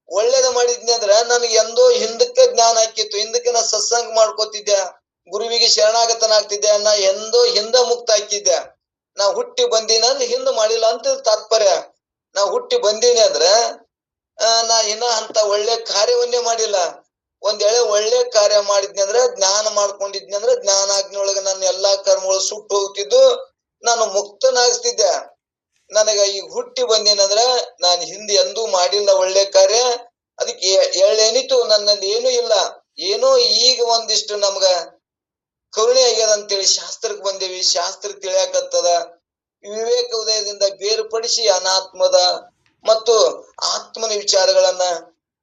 ಒಳ್ಳೇದ ಮಾಡಿದ್ನಿ ಅಂದ್ರ ನನಗೆ ಎಂದೋ ಹಿಂದಕ್ಕೆ ಜ್ಞಾನ ಹಾಕಿತ್ತು, ಹಿಂದಕ್ಕೆ ನಾ ಸತ್ಸಂಗ ಮಾಡ್ಕೋತಿದ್ದೆ, ಗುರುವಿಗೆ ಶರಣಾಗತನಾಗ್ತಿದ್ದೆ, ನಾ ಎಂದೋ ಹಿಂದ ಮುಕ್ತ ಹಾಕಿದ್ದೆ. ನಾ ಹುಟ್ಟಿ ಬಂದೀನಿ ಅಂದ್ರೆ ಹಿಂದ ಮಾಡಿಲ್ಲ ಅಂತ ತಾತ್ಪರ್ಯ. ನಾ ಹುಟ್ಟಿ ಬಂದೀನಿ ಅಂದ್ರ ನಾ ಇನ್ನ ಅಂತ ಒಳ್ಳೆ ಕಾರ್ಯವನ್ನೇ ಮಾಡಿಲ್ಲ. ಒಂದ್ ವೇಳೆ ಒಳ್ಳೆ ಕಾರ್ಯ ಮಾಡಿದ್ನಿ ಅಂದ್ರ, ಜ್ಞಾನ ಮಾಡ್ಕೊಂಡಿದ್ನಿ ಅಂದ್ರ ಜ್ಞಾನಾಗ್ನಿಯೊಳಗ ನನ್ನ ಎಲ್ಲಾ ಕರ್ಮಗಳು ಸುಟ್ಟು ಹೋಗ್ತಿದ್ದು, ನಾನು ಮುಕ್ತನಾಗಿಸ್ತಿದ್ದೆ. ನನಗ ಈಗ ಹುಟ್ಟಿ ಬಂದೇನಂದ್ರ ನಾನು ಹಿಂದೆ ಎಂದೂ ಮಾಡಿಲ್ಲ ಒಳ್ಳೆ ಕಾರ್ಯ. ಅದಕ್ಕೆ ಎಳ್ಳೇನಿತು ನನ್ನಲ್ಲಿ ಏನೂ ಇಲ್ಲ. ಏನೋ ಈಗ ಒಂದಿಷ್ಟು ನಮ್ಗ ಕರುಣೆ ಆಗ್ಯದ ಅಂತೇಳಿ ಶಾಸ್ತ್ರಕ್ಕೆ ಬಂದೇವಿ, ಶಾಸ್ತ್ರ ತಿಳಿಯಾಕತ್ತದ. ವಿವೇಕ ಉದಯದಿಂದ ಬೇರ್ಪಡಿಸಿ ಅನಾತ್ಮದ ಮತ್ತು ಆತ್ಮನ ವಿಚಾರಗಳನ್ನ,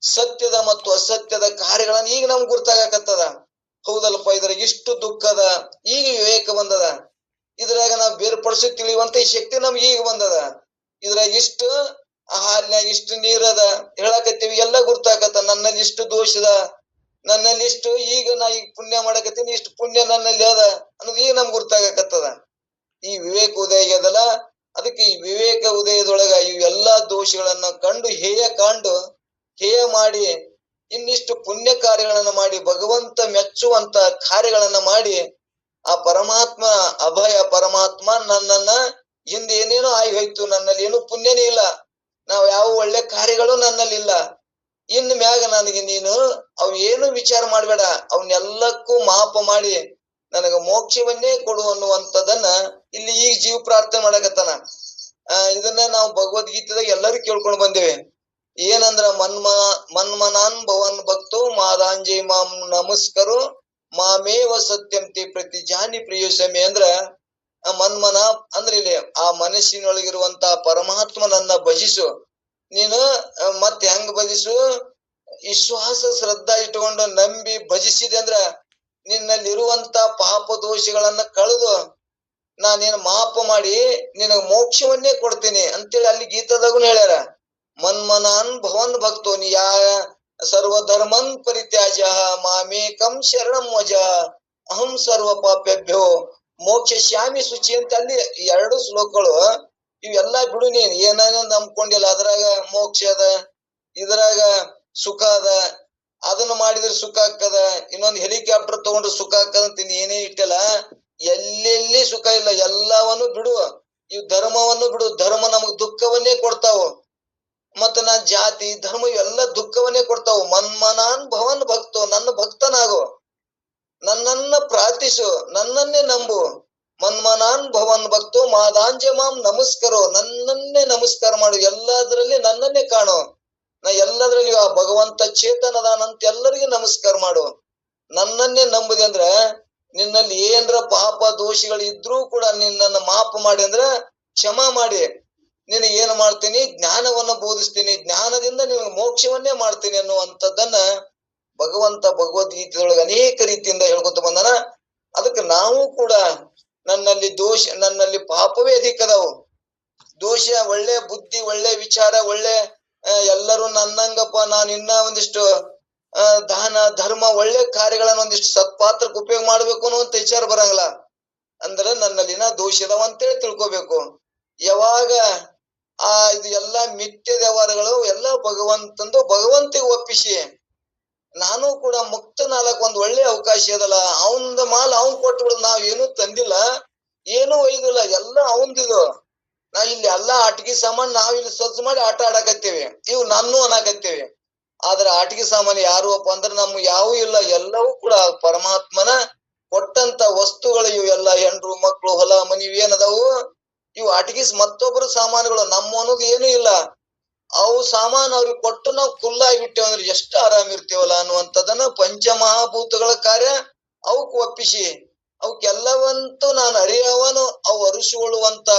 ಸತ್ಯದ ಮತ್ತು ಅಸತ್ಯದ ಕಾರ್ಯಗಳನ್ನ ಈಗ ನಮ್ಗೆ ಗುರ್ತಾಗಕತ್ತದ. ಹೌದಲ್ಪ, ಇದ್ರಾಗ ಇಷ್ಟು ದುಃಖದ, ಈಗ ವಿವೇಕ ಬಂದದ. ಇದ್ರಾಗ ನಾವು ಬೇರ್ಪಡಿಸಿ ತಿಳಿಯುವಂತ ಈ ಶಕ್ತಿ ನಮ್ಗೆ ಈಗ ಬಂದದ. ಇದ್ರಾಗ ಇಷ್ಟು ಹಾಲಿನಾಗ ಇಷ್ಟು ನೀರದ ಹೇಳಕತ್ತೀವಿ, ಎಲ್ಲ ಗುರ್ತಾಕತ್ತ. ನನ್ನಲ್ಲಿ ಇಷ್ಟು ದೋಷದ, ನನ್ನಲ್ಲಿ ಇಷ್ಟು, ಈಗ ನಾ ಈಗ ಪುಣ್ಯ ಮಾಡಕತ್ತೀನಿ, ಇಷ್ಟು ಪುಣ್ಯ ನನ್ನಲ್ಲಿ ಅದ ಅನ್ನೋದು ಈಗ ನಮ್ಗೆ ಗುರ್ತಾಗಕತ್ತದ. ಈ ವಿವೇಕ ಉದಯ ಅದಲ್ಲ, ಅದಕ್ಕೆ ಈ ವಿವೇಕ ಉದಯದೊಳಗ ಇವೆಲ್ಲಾ ದೋಷಗಳನ್ನ ಕಂಡು ಹೇಯ ಮಾಡಿ ಇನ್ನಿಷ್ಟು ಪುಣ್ಯ ಕಾರ್ಯಗಳನ್ನ ಮಾಡಿ ಭಗವಂತ ಮೆಚ್ಚುವಂತ ಕಾರ್ಯಗಳನ್ನ ಮಾಡಿ ಆ ಪರಮಾತ್ಮ ಅಭಯ ಪರಮಾತ್ಮ ನನ್ನನ್ನ ಹಿಂದೆ ಏನೇನೋ ಆಗಿ ಹೋಯ್ತು, ನನ್ನಲ್ಲಿ ಏನು ಪುಣ್ಯನೇ ಇಲ್ಲ, ನಾವ್ ಯಾವ ಒಳ್ಳೆ ಕಾರ್ಯಗಳು ನನ್ನಲ್ಲಿ ಇಲ್ಲ, ಇನ್ ಮ್ಯಾಗ ನನಗೆ ನೀನು ಅವ್ ಏನು ವಿಚಾರ ಮಾಡ್ಬೇಡ, ಅವನ್ನೆಲ್ಲಕ್ಕೂ ಮಾಪ ಮಾಡಿ ನನಗ ಮೋಕ್ಷವನ್ನೇ ಕೊಡು ಅನ್ನುವಂಥದ್ದನ್ನ ಇಲ್ಲಿ ಈಗ ಜೀವ ಪ್ರಾರ್ಥನೆ ಮಾಡಕತ್ತಾನ. ಇದನ್ನ ನಾವು ಭಗವದ್ಗೀತೆದಾಗ ಎಲ್ಲರೂ ಕೇಳ್ಕೊಂಡು ಬಂದೇವೆ. ಏನಂದ್ರ ಮನ್ಮನಾನ್ ಭವನ್ ಭಕ್ತೋ ಮಾದಾಂಜಿ ಮಾಂ ನಮಸ್ಕರು ಮಾಮೇವ ಸತ್ಯಂತಿ ಪ್ರತಿ ಜಾನಿ ಪ್ರಿಯುಸಮೆ. ಅಂದ್ರ ಮನ್ಮನ ಅಂದ್ರೆ ಇಲ್ಲಿ ಆ ಮನಸ್ಸಿನೊಳಗಿರುವಂತ ಪರಮಾತ್ಮನನ್ನ ಭಜಿಸು. ನೀನು ಮತ್ತೆ ಹೆಂಗ್ ಭಜಿಸು? ವಿಶ್ವಾಸ ಶ್ರದ್ಧಾ ಇಟ್ಕೊಂಡು ನಂಬಿ ಭಜಿಸಿದೆ ಅಂದ್ರ ನಿನ್ನಲ್ಲಿರುವಂತ ಪಾಪ ದೋಷಗಳನ್ನ ಕಳೆದು ನಾನೇನು ಮಾಪ ಮಾಡಿ ನಿನಗ ಮೋಕ್ಷವನ್ನೇ ಕೊಡ್ತೀನಿ ಅಂತೇಳಿ ಅಲ್ಲಿ ಗೀತಾದಾಗೂ ಹೇಳ್ಯಾರ. ಮನ್ಮನಾನ್ ಭವನ್ ಭಕ್ತೋ ನಿಯಾ ಸರ್ವಧರ್ಮನ್ ಪರಿತ್ಯಾಜ್ಯ ಮಾಮೇಕಂ ಶರಣಂ ವಜ ಅಹಂ ಸರ್ವ ಪಾಪ್ಯಭ್ಯೋ ಮೋಕ್ಷ ಶ್ಯಾಮಿ ಶುಚಿ ಅಂತ ಅಲ್ಲಿ ಎರಡು ಶ್ಲೋಕಗಳು ಇವೆಲ್ಲಾ ಬಿಡು. ನೀನ್ ಏನೇನೋ ನಂಬ್ಕೊಂಡಿಲ್ಲ, ಅದ್ರಾಗ ಮೋಕ್ಷ ಅದ, ಇದ್ರಾಗ ಸುಖ ಅದ, ಅದನ್ನ ಮಾಡಿದ್ರೆ ಸುಖ ಆಗ್ತದ, ಇನ್ನೊಂದು ಹೆಲಿಕಾಪ್ಟರ್ ತಗೊಂಡ್ರೆ ಸುಖ ಆಗ್ತದ ಅಂತ ಏನೇ ಇಟ್ಟಲ್ಲ. ಎಲ್ಲೆಲ್ಲಿ ಸುಖ ಇಲ್ಲ, ಎಲ್ಲವನ್ನು ಬಿಡು. ಇವ್ ಧರ್ಮವನ್ನು ಬಿಡು. ಧರ್ಮ ನಮಗ್ ದುಃಖವನ್ನೇ ಕೊಡ್ತಾವು. ಮತ್ತ ನಾ ಜಾತಿ ಧರ್ಮ ಇವೆಲ್ಲ ದುಃಖವನ್ನೇ ಕೊಡ್ತಾವು. ಮನ್ಮನಾನ್ ಭವನ್ ಭಕ್ತೋ, ನನ್ನ ಭಕ್ತನಾಗು, ನನ್ನನ್ನ ಪ್ರಾರ್ಥಿಸು, ನನ್ನನ್ನೇ ನಂಬು. ಮನ್ಮನಾನ್ ಭವನ್ ಭಕ್ತೋ ಮಾದಾಂಜ ಮಾಂ ನಮಸ್ಕರೋ, ನನ್ನನ್ನೇ ನಮಸ್ಕಾರ ಮಾಡು. ಎಲ್ಲದರಲ್ಲಿ ನನ್ನನ್ನೇ ಕಾಣು. ನಾ ಎಲ್ಲದ್ರಲ್ಲಿ ಆ ಭಗವಂತ ಚೇತನದಾನಂತ ಎಲ್ಲರಿಗೂ ನಮಸ್ಕಾರ ಮಾಡು. ನನ್ನನ್ನೇ ನಂಬುದೆ ಅಂದ್ರ ನಿನ್ನಲ್ಲಿ ಏನ್ರ ಪಾಪ ದೋಷಿಗಳು ಇದ್ರೂ ಕೂಡ ನಿನ್ನನ್ನು ಮಾಪು ಮಾಡಿ ಅಂದ್ರ ಕ್ಷಮಾ ಮಾಡಿ ನಿನಗೆ ಏನ್ ಮಾಡ್ತೀನಿ, ಜ್ಞಾನವನ್ನ ಬೋಧಿಸ್ತೀನಿ, ಜ್ಞಾನದಿಂದ ನಿನಗೆ ಮೋಕ್ಷವನ್ನೇ ಮಾಡ್ತೀನಿ ಅನ್ನುವಂಥದ್ದನ್ನ ಭಗವಂತ ಭಗವದ್ಗೀತೆಯೊಳಗೆ ಅನೇಕ ರೀತಿಯಿಂದ ಹೇಳ್ಕೊತ ಬಂದಾನ. ಅದಕ್ಕೆ ನಾವು ಕೂಡ ನನ್ನಲ್ಲಿ ಪಾಪವೇ ಅಧಿಕ ಅದಾವು. ದೋಷ, ಒಳ್ಳೆ ಬುದ್ಧಿ, ಒಳ್ಳೆ ವಿಚಾರ, ಒಳ್ಳೆ ಎಲ್ಲರೂ ನನ್ನಂಗಪ್ಪ, ನಾನು ಇನ್ನ ಒಂದಿಷ್ಟು ದಾನ ಧರ್ಮ ಒಳ್ಳೆ ಕಾರ್ಯಗಳನ್ನ ಒಂದಿಷ್ಟು ಸತ್ಪಾತ್ರಕ್ಕೆ ಉಪಯೋಗ ಮಾಡ್ಬೇಕು ಅನ್ನುವಂತ ವಿಚಾರ ಬರಂಗಿಲ್ಲ. ಅಂದ್ರೆ ನನ್ನಲ್ಲಿನ ದೋಷ ಇದಾವ ಅಂತೇಳಿ ತಿಳ್ಕೊಬೇಕು. ಯಾವಾಗ ಇದು ಎಲ್ಲಾ ಮಿಥ್ಯ ವ್ಯವಹಾರಗಳು ಎಲ್ಲ ಭಗವಂತಂದು ಭಗವಂತಿಗೆ ಒಪ್ಪಿಸಿ ನಾನು ಕೂಡ ಮುಕ್ತನಾಲಕ್ ಒಂದ್ ಒಳ್ಳೆ ಅವಕಾಶ ಅದಲ್ಲ, ಅವನದ ಮಾಲ್ ಅವನ್ ಕೊಟ್ಬಿಡುದು. ನಾವ್ ಏನೂ ತಂದಿಲ್ಲ, ಏನೂ ಒಯ್ದಿಲ್ಲ, ಎಲ್ಲ ಅವಂದಿದು. ನಾವ್ ಇಲ್ಲಿ ಎಲ್ಲಾ ಆಟಿಕೆ ಸಾಮಾನ್ ನಾವ್ ಇಲ್ಲಿ ಸ್ವಚ್ಛ ಮಾಡಿ ಆಟ ಆಡಕತ್ತೇವಿ, ಇವು ನನ್ನೂ ಅನ್ನಕತ್ತೇವಿ. ಆದ್ರೆ ಆಟಿಕೆ ಸಾಮಾನು ಯಾರು ಅಪ್ಪ ಅಂದ್ರೆ ನಮ್ಗೆ ಯಾವೂ ಇಲ್ಲ, ಎಲ್ಲವೂ ಕೂಡ ಪರಮಾತ್ಮನ ಕೊಟ್ಟಂತ ವಸ್ತುಗಳು. ಇವು ಎಲ್ಲ ಹೆಂಡ್ರು ಮಕ್ಳು ಹೊಲ ಮನಿ ಏನದಾವು, ಇವು ಆಟಿಕೆ ಮತ್ತೊಬ್ಬರು ಸಾಮಾನುಗಳು, ನಮ್ಮ ಅನ್ನೋದು ಏನೂ ಇಲ್ಲ. ಅವು ಸಾಮಾನು ಅವ್ರಿಗೆ ಕೊಟ್ಟು ನಾವು ಕುಲ್ಲಾಗಿ ಬಿಟ್ಟೇವ ಅಂದ್ರೆ ಎಷ್ಟು ಆರಾಮ ಇರ್ತೇವಲ್ಲ ಅನ್ನುವಂಥದ್ದನ್ನ ಪಂಚಮಹಾಭೂತಗಳ ಕಾರ್ಯ ಅವಕ್ ಒಪ್ಪಿಸಿ ಅವಕ್ಕೆಲ್ಲವಂತೂ ನಾನು ಅರಿಯವನು ಅವು ಅರಿಸಿಕೊಳ್ಳುವಂತ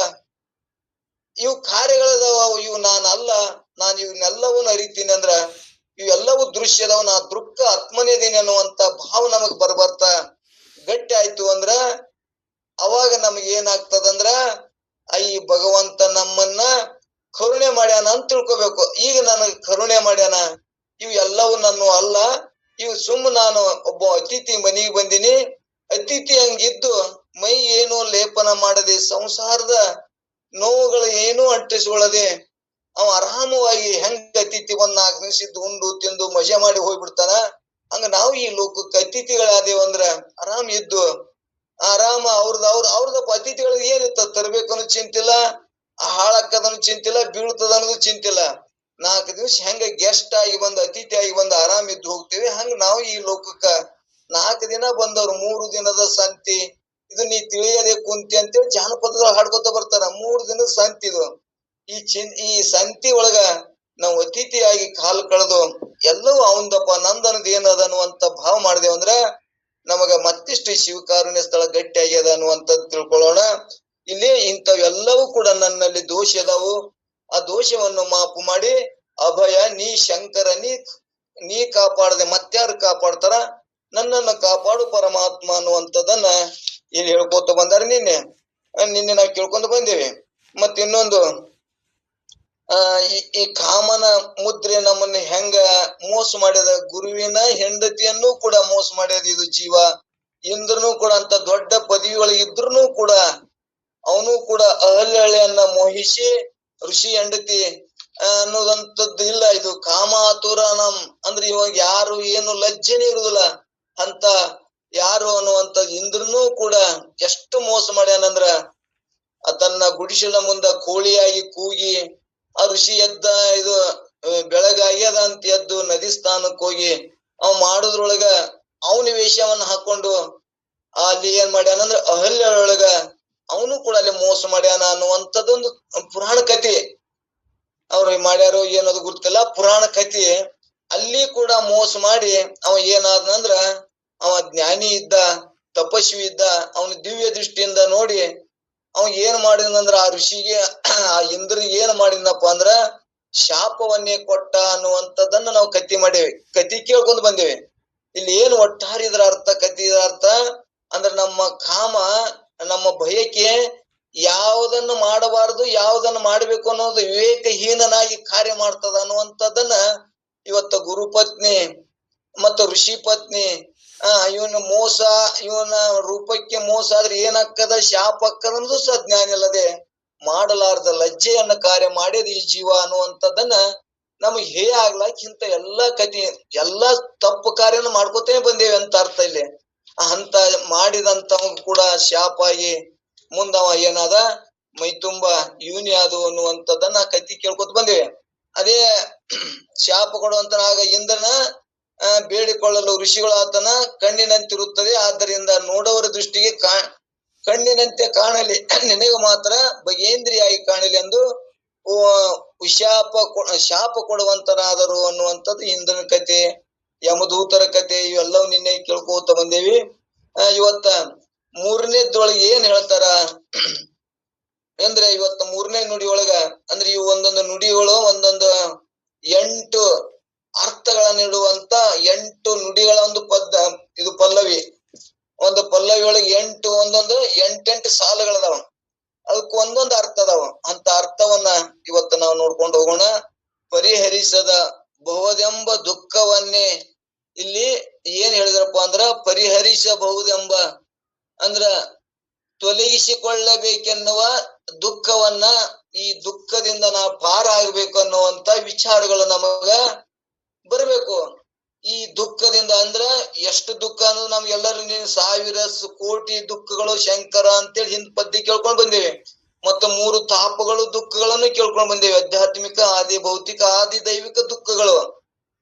ಇವು ಕಾರ್ಯಗಳದಾವ. ಇವು ನಾನಲ್ಲ, ನಾನು ಇವನ್ನೆಲ್ಲವನ್ನ ಅರಿತೀನಿ ಅಂದ್ರ ಇವೆಲ್ಲವೂ ದೃಶ್ಯದವ, ನಾ ದೃಕ್ಕ ಆತ್ಮನೇದೀನಿ ಅನ್ನುವಂತ ಭಾವ ನಮಗ್ ಬರ್ಬರ್ತಾ ಗಟ್ಟಿ ಆಯ್ತು ಅಂದ್ರ ಅವಾಗ ನಮಗ್ ಏನಾಗ್ತದಂದ್ರ ಈ ಭಗವಂತ ನಮ್ಮನ್ನ ಕರುಣೆ ಮಾಡ್ಯಾನ ಅಂತ ತಿಳ್ಕೊಬೇಕು. ಈಗ ನನಗ್ ಕರುಣೆ ಮಾಡ್ಯಾನ, ಇವು ಎಲ್ಲವೂ ನನ್ನ ಅಲ್ಲ, ಇವು ನಾನು ಒಬ್ಬ ಅತಿಥಿ ಮನೆಗೆ ಬಂದಿನಿ, ಅತಿಥಿ ಹಂಗಿದ್ದು ಮೈ ಏನು ಲೇಪನ ಮಾಡದೆ ಸಂಸಾರದ ನೋವುಗಳು ಏನೂ ಅಂಟಿಸಿಕೊಳ್ಳದೆ ಅವ ಆರಾಮವಾಗಿ ಹೆಂಗ ಅತಿಥಿ ಒಂದ್ 4 ನಿಮಿಷ ಇದ್ದು ಉಂಡು ತಿಂದು ಮಜಾ ಮಾಡಿ ಹೋಗ್ಬಿಡ್ತಾನ, ಹಂಗ ನಾವು ಈ ಲೋಕಕ್ಕೆ ಅತಿಥಿಗಳಾದೇವಂದ್ರ ಆರಾಮ್ ಇದ್ದು ಆರಾಮ ಅವ್ರದಪ್ಪ ಅತಿಥಿಗಳಿಗೆ ಏನಿತ್ತ, ತರ್ಬೇಕು ಅನ್ನೋ ಚಿಂತಿಲ್ಲ, ಹಾಳಾಕ್ಕದನ್ನು ಚಿಂತಿಲ್ಲ, ಬೀಳ್ತದ ಅನ್ನೋದು ಚಿಂತಿಲ್ಲ. 4 ದಿವಸ ಹೆಂಗ ಗೆಸ್ಟ್ ಆಗಿ ಬಂದು ಅತಿಥಿ ಆಗಿ ಬಂದು ಆರಾಮ್ ಇದ್ದು ಹೋಗ್ತೇವಿ, ಹಂಗ ನಾವು ಈ ಲೋಕಕ್ಕ 4 ದಿನ ಬಂದವ್ರು 3 ದಿನದ ಸಂತಿ ಇದು ನೀ ತಿಳಿಯದೆ ಕುಂತಿ ಅಂತೇಳಿ ಜಾನಪದಗಳು ಹಾಡ್ಕೊತ ಬರ್ತಾರ. 3 ದಿನದ ಸಂತಿ ಇದು. ಈ ಸಂತಿ ಒಳಗ ನಾವು ಅತಿಥಿಯಾಗಿ ಕಾಲು ಕಳೆದು ಎಲ್ಲವೂ ಅವಂದಪ್ಪ ನಂದನದ ಏನದ ಅನ್ನುವಂತ ಭಾವ ಮಾಡಿದೇವಂದ್ರ ನಮಗ ಮತ್ತಿಷ್ಟು ಶಿವಕಾರುಣ್ಯ ಸ್ಥಳ ಗಟ್ಟಿ ಆಗ್ಯದ ಅನ್ನುವಂಥದ್ದು ತಿಳ್ಕೊಳ್ಳೋಣ. ಇಲ್ಲಿ ಇಂಥವೆಲ್ಲವೂ ಕೂಡ ನನ್ನಲ್ಲಿ ದೋಷ ಅದಾವು, ಆ ದೋಷವನ್ನು ಮಾಪು ಮಾಡಿ ಅಭಯ ನೀ ಶಂಕರ, ನೀ ಕಾಪಾಡದೆ ಮತ್ಯಾರು ಕಾಪಾಡ್ತಾರ, ನನ್ನನ್ನು ಕಾಪಾಡು ಪರಮಾತ್ಮ ಅನ್ನುವಂಥದ್ದನ್ನ ಇಲ್ಲಿ ಹೇಳ್ಕೊತ ಬಂದಾರೆ. ನಿನ್ನೆ ನಾವು ಕೇಳ್ಕೊಂಡು ಬಂದೇವಿ. ಮತ್ ಇನ್ನೊಂದು ಈ ಕಾಮನ ಮುದ್ರೆ ನಮ್ಮನ್ನ ಹೆಂಗ ಮೋಸ ಮಾಡ್ಯದ, ಗುರುವಿನ ಹೆಂಡತಿಯನ್ನು ಕೂಡ ಮೋಸ ಮಾಡ್ಯದ ಇದು ಜೀವ. ಇಂದ್ರನು ಕೂಡ ಅಂತ ದೊಡ್ಡ ಪದವಿಯೊಳಗೆ ಇದ್ರೂ ಕೂಡ ಅವನು ಕೂಡ ಅಹಲ್ಯೆಯನ್ನ ಮೋಹಿಸಿ ಋಷಿ ಹೆಂಡತಿ ಅನ್ನೋದಂಥದ್ದು ಇಲ್ಲ. ಇದು ಕಾಮಾತುರ ಅಂದ್ರೆ ಇವಾಗ ಯಾರು ಏನು ಲಜ್ಜೆನೇ ಇರುದಿಲ್ಲ ಅಂತ ಯಾರು ಅನ್ನುವಂತ ಇಂದ್ರನು ಕೂಡ ಎಷ್ಟು ಮೋಸ ಮಾಡ್ಯಾನಂದ್ರ ತನ್ನ ಗುಡಿಸಲ ಮುಂದ ಕೋಳಿಯಾಗಿ ಕೂಗಿ ಆ ಋಷಿ ಎದ್ದ ಇದು ಬೆಳಗಾಗ್ಯದ ಅಂತ ಎದ್ದು ನದಿ ಸ್ಥಾನಕ್ಕೆ ಹೋಗಿ ಅವ್ ಮಾಡುದ್ರೊಳಗ ಅವನ ವೇಷವನ್ನ ಹಾಕೊಂಡು ಅಲ್ಲಿ ಏನ್ ಮಾಡ್ಯಾನಂದ್ರ ಅಹಲ್ಯೊಳಗ ಅವನು ಕೂಡ ಅಲ್ಲಿ ಮೋಸ ಮಾಡ್ಯಾನ ಅನ್ನುವಂಥದ್ದೊಂದು ಪುರಾಣ ಕಥೆ. ಅವ್ರು ಮಾಡ್ಯಾರೋ ಏನದು ಗೊತ್ತಿಲ್ಲ, ಪುರಾಣ ಕಥೆ. ಅಲ್ಲಿ ಕೂಡ ಮೋಸ ಮಾಡಿ ಅವ ಏನಾದ್ನಂದ್ರ ಅವ ಜ್ಞಾನಿ ಇದ್ದ, ತಪಸ್ವಿ ಇದ್ದ, ಅವನ ದಿವ್ಯ ದೃಷ್ಟಿಯಿಂದ ನೋಡಿ ಅವ ಏನ್ ಮಾಡಿದಂದ್ರ ಆ ಋಷಿಗೆ ಆ ಇಂದ್ರಿಗೆ ಏನ್ ಮಾಡಿದ್ನಪ್ಪ ಅಂದ್ರ ಶಾಪವನ್ನೇ ಕೊಟ್ಟ ಅನ್ನುವಂಥದ್ದನ್ನ ನಾವು ಕತಿ ಕೇಳ್ಕೊಂಡ್ ಬಂದೇವಿ. ಇಲ್ಲಿ ಏನ್ ಒಟ್ಟಾರೆ ಇದ್ರ ಅರ್ಥ, ಕತಿಯ ಅರ್ಥ ಅಂದ್ರೆ ನಮ್ಮ ಕಾಮ, ನಮ್ಮ ಬಯಕೆ ಯಾವುದನ್ನು ಮಾಡಬಾರದು, ಯಾವುದನ್ನು ಮಾಡ್ಬೇಕು ಅನ್ನೋದು ವಿವೇಕಹೀನನಾಗಿ ಕಾರ್ಯ ಮಾಡ್ತದ ಅನ್ನುವಂಥದ್ದನ್ನ ಇವತ್ತ ಗುರುಪತ್ನಿ ಮತ್ತು ಋಷಿ ಪತ್ನಿ ಇವನ ಮೋಸ, ಇವನ ರೂಪಕ್ಕೆ ಮೋಸ ಆದ್ರೆ ಏನಾಗ್ತದ, ಶಾಪ ಅಕ್ಕದ ಅನ್ನೋದು ಸಹ ಜ್ಞಾನ ಇಲ್ಲದೆ ಮಾಡಲಾರ್ದ ಲಜ್ಜೆಯನ್ನ ಕಾರ್ಯ ಮಾಡಿದ ಈ ಜೀವ ಅನ್ನುವಂಥದ್ದನ್ನ ನಮಗ್ ಹೇಯ ಆಗ್ಲಾಕ್ ಇಂತ ಎಲ್ಲಾ ಕತಿ ಎಲ್ಲಾ ತಪ್ಪು ಕಾರ್ಯನ ಮಾಡ್ಕೋತೇ ಬಂದೇವಿ ಅಂತ ಅರ್ಥ ಇಲ್ಲಿ. ಅಂತ ಮಾಡಿದಂತವ ಕೂಡ ಶಾಪ ಆಗಿ ಮುಂದವ ಏನಾದ ಮೈ ತುಂಬಾ ಯೂನಿ ಅದು ಅನ್ನುವಂಥದ್ದನ್ನ ಕತಿ ಕೇಳ್ಕೊತ ಬಂದೇವೆ. ಅದೇ ಶಾಪ ಕೊಡುವಂತನಾಗ ಇಂದ್ರನ ಬೇಡಿಕೊಳ್ಳಲು ಋಷಿಗಳು ಆತನ ಕಣ್ಣಿನಂತಿರುತ್ತದೆ, ಆದ್ದರಿಂದ ನೋಡವರ ದೃಷ್ಟಿಗೆ ಕಣ್ಣಿನಂತೆ ಕಾಣಲಿ, ನಿನಗೆ ಮಾತ್ರ ಬಗೇಂದ್ರಿಯಾಗಿ ಕಾಣಲಿ ಎಂದು ಶಾಪ ಕೊಡುವಂತನಾದರು ಅನ್ನುವಂಥದ್ದು ಇಂದ್ರನ ಕತೆ, ಯಮದೂತರ ಕತೆ ಇವೆಲ್ಲವೂ ನಿನ್ನೆ ಕೇಳ್ಕೋತ ಬಂದೇವಿ. ಇವತ್ತ ಮೂರನೇದೊಳಗೆ ಏನ್ ಹೇಳ್ತಾರ ಅಂದ್ರೆ, ಇವತ್ತ ಮೂರನೇ ನುಡಿ ಒಳಗ ಅಂದ್ರೆ ಇವು ಒಂದೊಂದು ನುಡಿಗಳು ಒಂದೊಂದು 8 ಅರ್ಥಗಳನ್ನಿಡುವಂತ 8 ನುಡಿಗಳ ಒಂದು ಇದು ಪಲ್ಲವಿ. ಒಂದು ಪಲ್ಲವಿ ಒಳಗೆ 8 ಒಂದೊಂದು 8 ಸಾಲುಗಳದಾವ, ಅದಕ್ಕೆ ಒಂದೊಂದು ಅರ್ಥ ಅದಾವ. ಅಂತ ಅರ್ಥವನ್ನ ಇವತ್ತು ನಾವು ನೋಡ್ಕೊಂಡು ಹೋಗೋಣ. ಪರಿಹರಿಸದ ಬಹುದೆಂಬ ದುಃಖವನ್ನೇ ಇಲ್ಲಿ ಏನ್ ಹೇಳಿದ್ರಪ್ಪ ಅಂದ್ರ, ಪರಿಹರಿಸಬಹುದೆಂಬ ಅಂದ್ರ ತೊಲಗಿಸಿಕೊಳ್ಳಬೇಕೆನ್ನುವ ದುಃಖವನ್ನ, ಈ ದುಃಖದಿಂದ ನಾ ಪಾರಾಗಬೇಕು ಅನ್ನುವಂತ ವಿಚಾರಗಳು ನಮಗ ಬರ್ಬೇಕು. ಈ ದುಃಖದಿಂದ ಅಂದ್ರ ಎಷ್ಟು ದುಃಖ ಅನ್ನೋದು ನಮ್ಗೆಲ್ಲರೂ 1000 ಕೋಟಿ ದುಃಖಗಳು ಶಂಕರ ಅಂತೇಳಿ ಹಿಂದ್ ಪದ್ಯ ಕೇಳ್ಕೊಂಡ್ ಬಂದೇವೆ. ಮತ್ತು 3 ತಾಪಗಳು ದುಃಖಗಳನ್ನು ಕೇಳ್ಕೊಂಡ್ ಬಂದೇವೆ, ಆಧ್ಯಾತ್ಮಿಕ, ಆದಿ ಭೌತಿಕ, ಆದಿ ದೈವಿಕ ದುಃಖಗಳು.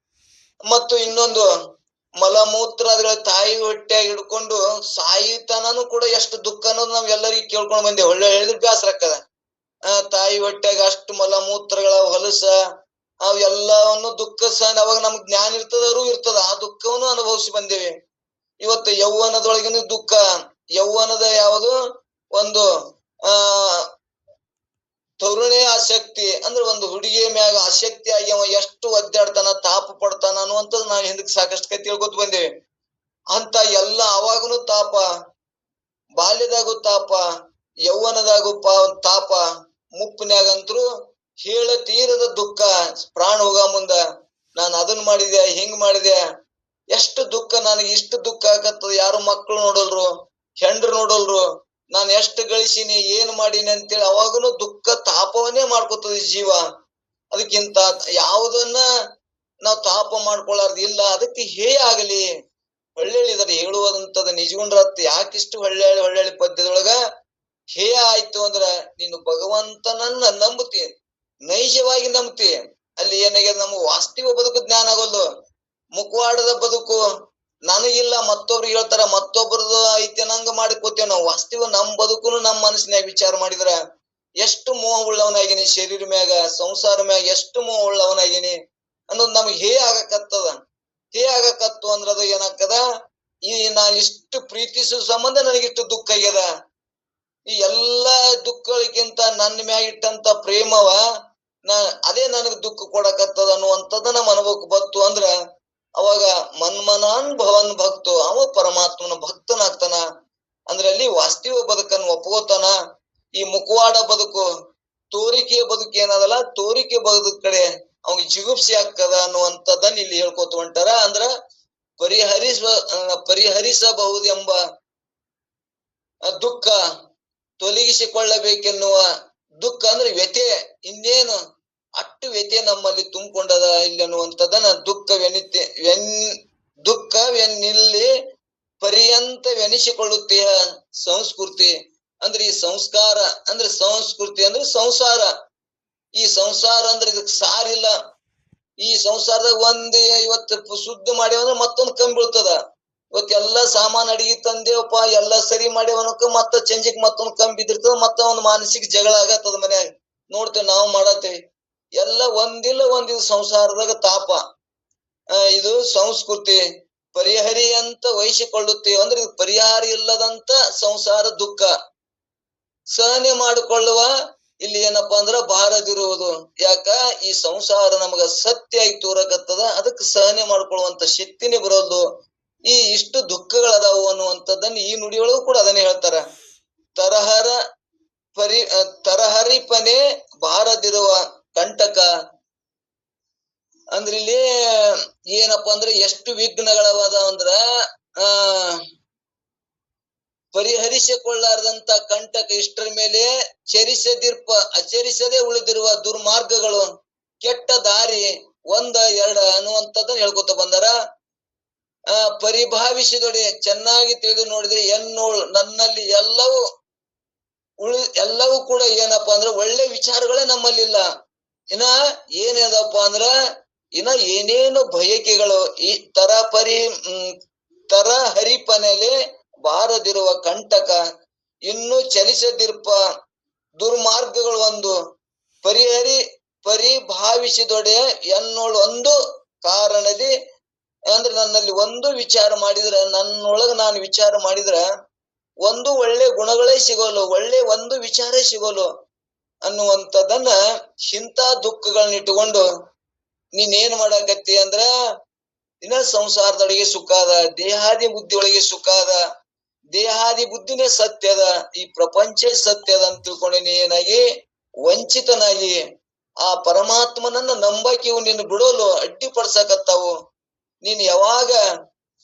ಮತ್ತು ಇನ್ನೊಂದು ಮಲಮೂತ್ರ ಅದ್ರ ತಾಯಿ ಹೊಟ್ಟೆಯಾಗಿ ಹಿಡ್ಕೊಂಡು ಸಾಯಿತನನು ಕೂಡ ಎಷ್ಟು ದುಃಖ ಅನ್ನೋದು ನಾವ್ ಎಲ್ಲರಿಗೂ ಕೇಳ್ಕೊಂಡ್ ಬಂದೇವೆ. ಒಳ್ಳೆ ಹೇಳಿದ್ರೆ ಬ್ಯಾಸರ ಆಗ್ತದ. ತಾಯಿ ಹೊಟ್ಟೆಯಾಗ ಅಷ್ಟು ಮಲಮೂತ್ರಗಳ ಹೊಲಸ ಅವೆಲ್ಲವನ್ನು ದುಃಖ ಸಹ ಅವಾಗ ನಮ್ಗೆ ಜ್ಞಾನ ಇರ್ತದರೂ ಇರ್ತದ, ಆ ದುಃಖವನ್ನು ಅನುಭವಿಸಿ ಬಂದೇವೆ. ಇವತ್ತು ಯೌವನದೊಳಗಿನ ದುಃಖ, ಯೌವನದ ಯಾವುದು ಒಂದು ತರುಣೇ ಆಸಕ್ತಿ ಅಂದ್ರೆ ಒಂದು ಹುಡುಗಿಯ ಮ್ಯಾಗ ಆಸಕ್ತಿ ಆಗಿ ಅವ ಎಷ್ಟು ಒದ್ದಾಡ್ತಾನ, ತಾಪ ಪಡ್ತಾನ ಅನ್ನುವಂಥದ್ದು ನಾವು ಹಿಂದಕ್ಕೆ ಸಾಕಷ್ಟು ಕೈ ತಿಳ್ಕೊತ ಬಂದೇವೆ. ಅಂತ ಎಲ್ಲ ಅವಾಗನು ತಾಪ, ಬಾಲ್ಯದಾಗೂ ತಾಪ, ಯೌವನದಾಗೂ ತಾಪ, ಮುಪ್ಪಿನ್ಯಾಗಂತ್ರು ಹೇಳ ತೀರದ ದುಃಖ. ಪ್ರಾಣ ಹೋಗ ಮುಂದ ನಾನು ಅದನ್ನ ಮಾಡಿದೆ, ಹಿಂಗ್ ಮಾಡಿದೆ, ಎಷ್ಟು ದುಃಖ, ನನಗೆ ಇಷ್ಟು ದುಃಖ ಆಗತ್ತದ, ಯಾರು ಮಕ್ಕಳು ನೋಡಲ್ರು, ಹೆಂಡ್ರು ನೋಡಲ್ರು, ನಾನು ಎಷ್ಟು ಗಳಿಸಿನಿ, ಏನ್ ಮಾಡೀನಿ ಅಂತೇಳಿ ಅವಾಗನು ದುಃಖ ತಾಪವನ್ನೇ ಮಾಡ್ಕೊತದ ಜೀವ. ಅದಕ್ಕಿಂತ ಯಾವುದನ್ನ ನಾವು ತಾಪ ಮಾಡ್ಕೊಳ್ಳಾರ್ದು ಇಲ್ಲ. ಅದಕ್ಕೆ ಹೇಯ ಆಗಲಿ ಹೊಳ್ಳೆಳಿದಾರೆ ಹೇಳುವಂತದ ನಿಜಗುಂಡ್ರತ್ ಯಾಕಿಷ್ಟು ಹೊಳ್ಳೆಳಿ ಪದ್ಯದೊಳಗ ಹೇಯ ಆಯ್ತು ಅಂದ್ರ, ನೀನು ಭಗವಂತನನ್ನ ನಂಬುತ್ತಿ, ನೈಜವಾಗಿ ನಂಬ್ತಿ. ಅಲ್ಲಿ ಏನಾಗ್ಯದ, ನಮ್ಗೆ ವಾಸ್ತವ ಬದುಕು ಜ್ಞಾನ ಆಗೋದು, ಮುಖವಾಡದ ಬದುಕು ನನಗಿಲ್ಲ, ಮತ್ತೊಬ್ರಿಗೆ ಹೇಳ್ತಾರ, ಮತ್ತೊಬ್ರದ್ದು ಐತೆ ನಂಗ ಮಾಡಿ ಕೂತೇವ್ ನಾವು. ವಾಸ್ತವ ನಮ್ ಬದುಕುನು ನಮ್ಮ ಮನಸ್ಸಿನಾಗ ವಿಚಾರ ಮಾಡಿದ್ರ ಎಷ್ಟು ಮೋಹ ಉಳ್ಳವನಾಗಿನಿ, ಶರೀರ ಮ್ಯಾಗ ಸಂಸಾರ ಮ್ಯಾಗ ಎಷ್ಟು ಮೋಹ ಉಳ್ಳವನಾಗಿನಿ ಅನ್ನೋದು ನಮ್ಗೆ ಹೇಯ ಆಗಕತ್ತದ. ಹೇಯ ಆಗಕತ್ತು ಅಂದ್ರ ಅದು ಏನಾಗ್ತದ, ಈ ನಾ ಇಷ್ಟು ಪ್ರೀತಿಸೋ ಸಂಬಂಧ ನನಗಿಷ್ಟು ದುಃಖ ಆಗ್ಯದ. ಈ ಎಲ್ಲಾ ದುಃಖಗಳಿಗಿಂತ ನನ್ನ ಮ್ಯಾಗ ಇಟ್ಟಂತ ಪ್ರೇಮವ ಅದೇ ನನಗ್ ದುಃಖ ಕೊಡಕತ್ತದ ಅನ್ನುವಂಥದ್ದು ನಮ್ಮ ಅನುಭವಕ್ಕೆ ಬತ್ತು ಅಂದ್ರ, ಅವಾಗ ಮನ್ಮನಾನ್ ಭವನ್ ಭಕ್ತು, ಅವ ಪರಮಾತ್ಮನ ಭಕ್ತನಾಗ್ತಾನ. ಅಂದ್ರೆ ಅಲ್ಲಿ ವಾಸ್ತವ ಬದುಕನ್ನು ಒಪ್ಕೋತಾನ. ಈ ಮುಖವಾಡ ಬದುಕು, ತೋರಿಕೆಯ ಬದುಕು ಏನದಲ್ಲ, ತೋರಿಕೆ ಬದುಕು ಕಡೆ ಅವ್ನಿಗೆ ಜಿಗುಪ್ಸಿ ಆಗ್ತದ ಅನ್ನುವಂಥದ್ದನ್ನ ಇಲ್ಲಿ ಹೇಳ್ಕೊತ ಹೊಂಟಾರ. ಅಂದ್ರ ಪರಿಹರಿಸಬಹುದೆಂಬ ದುಃಖ, ತೊಲಗಿಸಿಕೊಳ್ಳಬೇಕೆನ್ನುವ ದುಃಖ ಅಂದ್ರೆ ವ್ಯಥೆ, ಇನ್ನೇನು ಅಟ್ಟು ವ್ಯಥೆ ನಮ್ಮಲ್ಲಿ ತುಂಬಿಕೊಂಡದ ಇಲ್ಲಿ ಅನ್ನುವಂಥದ್ದನ್ನ ದುಃಖವೆನ್ನಿಲ್ಲಿ ಪರ್ಯಂತವೆನಿಸಿಕೊಳ್ಳುತ್ತೆಯ ಸಂಸ್ಕೃತಿ. ಅಂದ್ರೆ ಈ ಸಂಸ್ಕಾರ ಅಂದ್ರೆ ಸಂಸ್ಕೃತಿ ಅಂದ್ರೆ ಸಂಸಾರ. ಈ ಸಂಸಾರ ಅಂದ್ರೆ ಇದಕ್ ಸಾರಿಲ್ಲ. ಈ ಸಂಸಾರದಾಗ ಇವತ್ತು ಶುದ್ಧ ಮಾಡ್ಯಾವಂದ್ರೆ ಮತ್ತೊಂದು ಕಮ್ಮಿ ಬೀಳ್ತದ. ಇವತ್ತೆಲ್ಲಾ ಸಾಮಾನ್ ಅಡಿಗೆ ತಂದೇವಪ್ಪ, ಎಲ್ಲಾ ಸರಿ ಮಾಡ್ಯಾವನಕ ಮತ್ತ ಚಂಜಿಕ್ ಮತ್ತೊಂದು ಕಮ್ಮಿ ಬಿದ್ದಿರ್ತದ, ಮತ್ತ ಒಂದು ಮಾನಸಿಕ ಜಗಳ ಆಗತ್ತದ ಮನ್ಯಾಗ. ನೋಡ್ತೇವೆ, ನಾವು ಮಾಡತ್ತೇವಿ ಎಲ್ಲ ಒಂದಿಲ್ಲ ಒಂದಿನ ಸಂಸಾರದಾಗ ತಾಪ. ಇದು ಸಂಸ್ಕೃತಿ. ಪರಿಹರಿ ಅಂತ ವಹಿಸಿಕೊಳ್ಳುತ್ತೇವೆ ಅಂದ್ರೆ ಪರಿಹಾರ ಇಲ್ಲದಂತ ಸಂಸಾರ ದುಃಖ. ಸಹನೆ ಮಾಡಿಕೊಳ್ಳುವ ಇಲ್ಲಿ ಏನಪ್ಪಾ ಅಂದ್ರ ಬಾರದಿರುವುದು. ಯಾಕ ಈ ಸಂಸಾರ ನಮಗ ಸತ್ಯಾಗಿ ತೋರಕತ್ತದ, ಅದಕ್ಕೆ ಸಹನೆ ಮಾಡ್ಕೊಳ್ಳುವಂತ ಶಕ್ತಿನೇ ಬರೋದು. ಈ ಇಷ್ಟು ದುಃಖಗಳದಾವು ಅನ್ನುವಂಥದ್ದನ್ನ ಈ ನುಡಿಯೊಳಗೂ ಕೂಡ ಅದನ್ನೇ ಹೇಳ್ತಾರ. ತರಹರಿಪನೆ ಬಾರದಿರುವ ಕಂಟಕ. ಅಂದ್ರೆ ಇಲ್ಲಿ ಏನಪ್ಪಾ ಅಂದ್ರೆ ಎಷ್ಟು ವಿಘ್ನಗಳವಾದ ಅಂದ್ರ ಆ ಪರಿಹರಿಸಿಕೊಳ್ಳಾರದಂತ ಕಂಟಕ ಇಷ್ಟರ ಮೇಲೆ ಅಚರಿಸದೆ ಉಳಿದಿರುವ ದುರ್ಮಾರ್ಗಗಳು, ಕೆಟ್ಟ ದಾರಿ ಒಂದ ಎರಡ ಅನ್ನುವಂಥದ್ದನ್ನ ಹೇಳ್ಕೊತ ಬಂದಾರ. ಪರಿಭಾವಿಸಿದೊಡೆ ಚೆನ್ನಾಗಿ ತಿಳಿದು ನೋಡಿದ್ರೆ ಎನ್ನೋಳು ನನ್ನಲ್ಲಿ ಎಲ್ಲವೂ ಕೂಡ ಏನಪ್ಪಾ ಅಂದ್ರೆ ಒಳ್ಳೆ ವಿಚಾರಗಳೇ ನಮ್ಮಲ್ಲಿಲ್ಲ. ಇನ್ನ ಏನದಪ್ಪ ಅಂದ್ರ ಇನ್ನ ಏನೇನು ಬಯಕೆಗಳು ಈ ತರ ಹರಿಪನೆಲೆ ಬಾರದಿರುವ ಕಂಟಕ, ಇನ್ನು ಚಲಿಸದಿರ್ಪ ದುರ್ಮಾರ್ಗಗಳು ಒಂದು ಪರಿಭಾವಿಸಿದೊಡೆ ಎನ್ನೋಳು ಒಂದು ಕಾರಣದಿ ಅಂದ್ರೆ ನನ್ನಲ್ಲಿ ಒಂದು ವಿಚಾರ ಮಾಡಿದ್ರೆ, ನನ್ನೊಳಗ ನಾನು ವಿಚಾರ ಮಾಡಿದ್ರ ಒಂದು ಒಳ್ಳೆ ಗುಣಗಳೇ ಸಿಗೋಲು, ಒಳ್ಳೆ ಒಂದು ವಿಚಾರ ಸಿಗೋಲು ಅನ್ನುವಂಥದ್ದನ್ನ ಇಂಥ ದುಃಖಗಳನ್ನ ಇಟ್ಟುಕೊಂಡು ನೀನೇನ್ ಮಾಡಾಕತ್ತಿ ಅಂದ್ರ ಇನ್ನ ಸಂಸಾರದೊಳಗೆ ಸುಖ ಅದ, ದೇಹಾದಿ ಬುದ್ಧಿ ಒಳಗೆ ಸುಖ ಅದ, ದೇಹಾದಿ ಬುದ್ಧಿನೇ ಸತ್ಯ ಅದ, ಈ ಪ್ರಪಂಚ ಸತ್ಯ ಅದ ಅಂತ ತಿಳ್ಕೊಂಡು ನೀನಾಗಿ ವಂಚಿತನಾಗಿ ಆ ಪರಮಾತ್ಮನನ್ನ ನಂಬಕಿ ಇವು ನಿನ್ನ ಬಿಡೋಲು ಅಡ್ಡಿಪಡಿಸಕತ್ತಾವು. ನೀನ್ ಯಾವಾಗ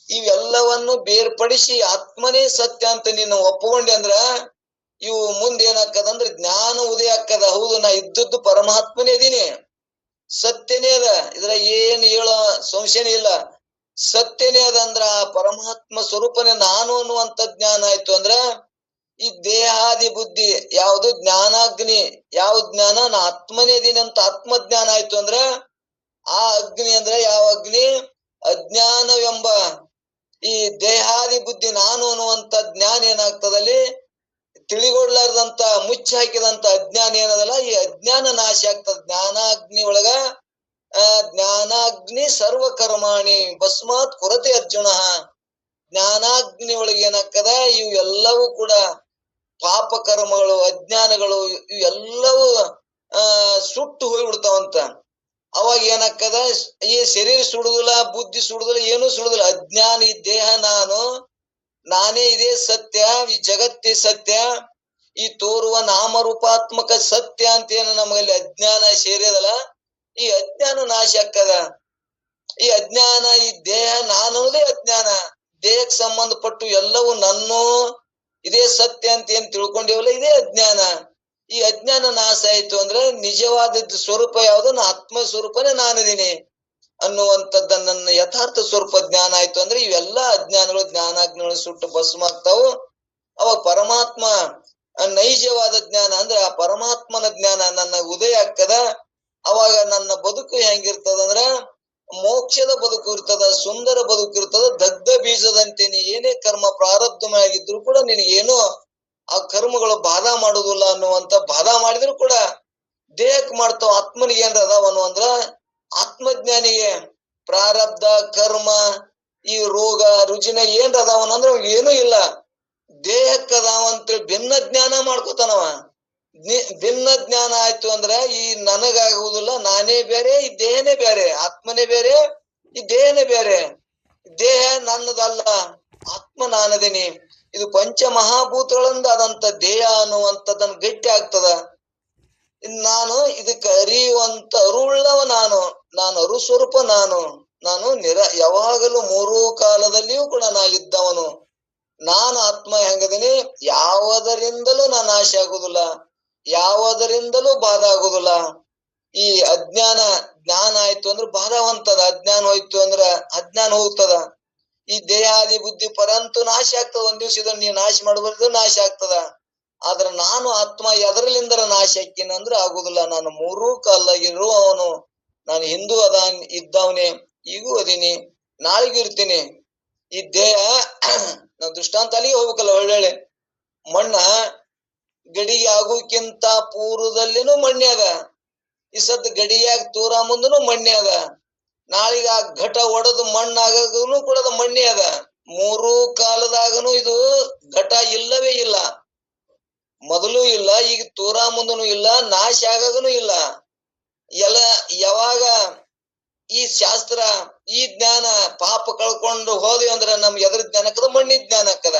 ಇವೆಲ್ಲವನ್ನು ಬೇರ್ಪಡಿಸಿ ಆತ್ಮನೇ ಸತ್ಯ ಅಂತ ನೀನು ಒಪ್ಕೊಂಡೆ ಅಂದ್ರ ಇವು ಮುಂದೆ ಏನಾಕ್ಕದಂದ್ರೆ ಜ್ಞಾನ ಉದಯ ಆಕ್ಕದ. ಹೌದು, ನಾ ಇದ್ದದ್ದು ಪರಮಾತ್ಮನೇ ಇದೀನಿ, ಸತ್ಯನೇ ಅದ, ಇದ್ರ ಏನ್ ಹೇಳೋ ಸಂಶಯನೇ ಇಲ್ಲ, ಸತ್ಯನೇ ಅದ ಅಂದ್ರ ಆ ಪರಮಾತ್ಮ ಸ್ವರೂಪನೇ ನಾನು ಅನ್ನುವಂತ ಜ್ಞಾನ ಆಯ್ತು ಅಂದ್ರ ಈ ದೇಹಾದಿ ಬುದ್ಧಿ ಯಾವುದು ಜ್ಞಾನಾಗ್ನಿ, ಯಾವ ಜ್ಞಾನ ನಾ ಆತ್ಮನೇ ಇದೀನಿ ಅಂತ ಆತ್ಮಜ್ಞಾನ ಆಯ್ತು ಅಂದ್ರ ಆ ಅಗ್ನಿ ಅಂದ್ರೆ ಯಾವ ಅಗ್ನಿ? ಅಜ್ಞಾನವೆಂಬ ಈ ದೇಹಾದಿ ಬುದ್ಧಿ ನಾನು ಅನ್ನುವಂತ ಜ್ಞಾನ ಏನಾಗ್ತದಲ್ಲಿ ತಿಳಿಗೊಡ್ಲಾರ್ದಂತ ಮುಚ್ಚಿ ಹಾಕಿದಂತ ಅಜ್ಞಾನ ಏನದಲ್ಲ, ಈ ಅಜ್ಞಾನ ನಾಶ ಆಗ್ತದ. ಜ್ಞಾನಾಗ್ನಿ ಒಳಗ ಜ್ಞಾನಾಗ್ನಿ ಸರ್ವ ಕರ್ಮಾಣಿ ಭಸ್ಮಾತ್ ಕುರತೆ ಅರ್ಜುನ. ಜ್ಞಾನಾಗ್ನಿ ಒಳಗೆ ಏನಾಗ್ತದ ಇವು ಎಲ್ಲವೂ ಕೂಡ ಪಾಪ ಕರ್ಮಗಳು, ಅಜ್ಞಾನಗಳು ಇವೆಲ್ಲವೂ ಸುಟ್ಟು ಹೋಗ್ಬಿಡ್ತಾವಂತ. ಅವಾಗ ಏನಾಗ್ತದ ಈ ಶರೀರ ಸುಡುದಿಲ್ಲ, ಬುದ್ಧಿ ಸುಡುದಿಲ್ಲ, ಏನು ಸುಡುದಿಲ್ಲ. ಅಜ್ಞಾನ ಈ ದೇಹ ನಾನೇ ಇದೇ ಸತ್ಯ, ಈ ಜಗತ್ತೇ ಸತ್ಯ, ಈ ತೋರುವ ನಾಮರೂಪಾತ್ಮಕ ಸತ್ಯ ಅಂತ ಏನು ನಮಗಲ್ಲಿ ಅಜ್ಞಾನ ಸೇರಿದಲ್ಲ, ಈ ಅಜ್ಞಾನ ನಾಶ ಆಗ್ತದ. ಈ ಅಜ್ಞಾನ ಈ ದೇಹ ನಾನು ಅನ್ನೋದೇ ಅಜ್ಞಾನ, ದೇಹಕ್ಕೆ ಸಂಬಂಧಪಟ್ಟು ಎಲ್ಲವೂ ನನ್ನೋ ಇದೇ ಸತ್ಯ ಅಂತ ಏನ್ ತಿಳ್ಕೊಂಡಿವಲ್ಲ ಇದೇ ಅಜ್ಞಾನ. ಈ ಅಜ್ಞಾನ ನಾಶ ಆಯ್ತು ಅಂದ್ರೆ ನಿಜವಾದ ಸ್ವರೂಪ ಯಾವುದು? ಆತ್ಮ ಸ್ವರೂಪನೇ ನಾನಿದೀನಿ ಅನ್ನುವಂಥದ್ದ ನನ್ನ ಯಥಾರ್ಥ ಸ್ವರೂಪ ಜ್ಞಾನ ಆಯ್ತು ಅಂದ್ರೆ ಇವೆಲ್ಲ ಅಜ್ಞಾನಗಳು ಜ್ಞಾನಾಗ್ನಿಗಳು ಸುಟ್ಟು ಭಸ್ಮ ಆಗ್ತಾವು. ಅವಾಗ ಪರಮಾತ್ಮ ನೈಜವಾದ ಜ್ಞಾನ ಅಂದ್ರೆ ಆ ಪರಮಾತ್ಮನ ಜ್ಞಾನ ನನ್ನ ಉದಯ ಆಗ್ತದ. ಅವಾಗ ನನ್ನ ಬದುಕು ಹೆಂಗಿರ್ತದಂದ್ರ ಮೋಕ್ಷದ ಬದುಕು ಇರ್ತದ, ಸುಂದರ ಬದುಕು ಇರ್ತದ. ದಗ್ಧ ಬೀಜದಂತೆ ನೀ ಏನೇ ಕರ್ಮ ಪ್ರಾರಬ್ಧವಾಗಿದ್ರು ಕೂಡ ನಿನಗೇನು ಆ ಕರ್ಮಗಳು ಬಾಧ ಮಾಡುದಿಲ್ಲ ಅನ್ನುವಂತ, ಬಾಧ ಮಾಡಿದ್ರು ಕೂಡ ದೇಹಕ್ಕೆ ಮಾಡ್ತಾವ, ಆತ್ಮನಿಗೆ ಏನ್ರ ಅದಾವನು ಅಂದ್ರ ಆತ್ಮಜ್ಞಾನಿಗೆ ಪ್ರಾರಬ್ಧ ಕರ್ಮ ಈ ರೋಗ ರುಜಿನ ಏನ್ರ ಅದಾವನು ಅಂದ್ರ ಏನೂ ಇಲ್ಲ, ದೇಹಕ್ಕೆ ಅದಾವ ಅಂತೇಳಿ ಭಿನ್ನ ಜ್ಞಾನ ಮಾಡ್ಕೋತಾನವ. ಭಿನ್ನ ಜ್ಞಾನ ಆಯ್ತು ಅಂದ್ರ ಈ ನನಗಾಗುವುದಿಲ್ಲ, ನಾನೇ ಬೇರೆ ಈ ದೇಹನೇ ಬೇರೆ, ಆತ್ಮನೇ ಬೇರೆ ಈ ದೇಹನೇ ಬೇರೆ. ದೇಹ ನನ್ನದಲ್ಲ, ಆತ್ಮ ನಾನದೀನಿ. ಇದು ಪಂಚ ಮಹಾಭೂತಗಳಿಂದ ಆದಂತ ದೇಹ ಅನ್ನುವಂಥದ್ದನ್ನು ಗಟ್ಟಿ ಆಗ್ತದ. ನಾನು ಇದಕ್ಕೆ ಅರಿಯುವಂತ ಅರುಳ್ಳವ ನಾನು ಅರು ಸ್ವರೂಪ ನಾನು ಯಾವಾಗಲೂ ಮೂರೂ ಕಾಲದಲ್ಲಿಯೂ ಕೂಡ ನಾ ಇದ್ದವನು. ನಾನು ಆತ್ಮ ಹೆಂಗದೀನಿ, ಯಾವುದರಿಂದಲೂ ನಾನು ನಾಶ ಆಗುದಿಲ್ಲ, ಯಾವುದರಿಂದಲೂ ಬಾಧ ಆಗುದಿಲ್ಲ. ಈ ಜ್ಞಾನ ಆಯ್ತು ಅಂದ್ರೆ ಬಾಧ ಹೊಂತದ, ಅಜ್ಞಾನ ಹೋಯ್ತು ಅಂದ್ರ ಅಜ್ಞಾನ ಹೋಗ್ತದ. ಈ ದೇಹಾದಿ ಬುದ್ಧಿ ಪರಂತು ನಾಶ ಆಗ್ತದ. ಒಂದ್ ದಿವ್ಸ ಇದನ್ನ ನೀವು ನಾಶ ಮಾಡಬಾರ್ದು, ನಾಶ ಆಗ್ತದ. ಆದ್ರ ನಾನು ಆತ್ಮ ಎದರಲಿಂದರ ನಾಶ ಹಾಕಿನ ಅಂದ್ರೆ ಆಗುದಿಲ್ಲ. ನಾನು ಮೂರೂ ಕಾಲದಾಗಿರುವವನು, ನಾನು ಹಿಂದೂ ಇದ್ದವನೇ, ಈಗೂ ಅದೀನಿ, ನಾಳೆಗೂ ಇರ್ತೀನಿ. ಈ ದೇಹ ನಾವು ದೃಷ್ಟಾಂತ ಅಲ್ಲಿಗೆ ಹೋಗ್ಬೇಕಲ್ಲ, ಒಳ್ಳೊಳ್ಳೆ ಮಣ್ಣ ಗಡಿಗೆ ಆಗೋಕ್ಕಿಂತ ಪೂರ್ವದಲ್ಲಿನೂ ಮಣ್ಣೆ ಅದ, ಈ ಸದ್ ಗಡಿಯಾಗ ತೂರ ಮುಂದನು ಮಣ್ಣೆ ಅದ, ನಾಳಿಗ ಆ ಘಟ ಒಡೆದು ಮಣ್ಣಾಗನು ಕೂಡ ಅದು ಮಣ್ಣೆ ಅದ. ಮೂರೂ ಕಾಲದಾಗನು ಇದು ಘಟ ಇಲ್ಲವೇ ಇಲ್ಲ, ಮೊದಲು ಇಲ್ಲ, ಈಗ ತೂರ ಮುಂದನು ಇಲ್ಲ, ನಾಶ ಆಗಾಗನು ಇಲ್ಲ. ಯಾವಾಗ ಈ ಶಾಸ್ತ್ರ ಈ ಜ್ಞಾನ ಪಾಪ ಕಳ್ಕೊಂಡು ಹೋದ್ವಿ ಅಂದ್ರ ನಮ್ಗೆ ಎದ್ರ ಜ್ಞಾನ ಆಕದ? ಮಣ್ಣಿನ ಜ್ಞಾನ ಆಕದ.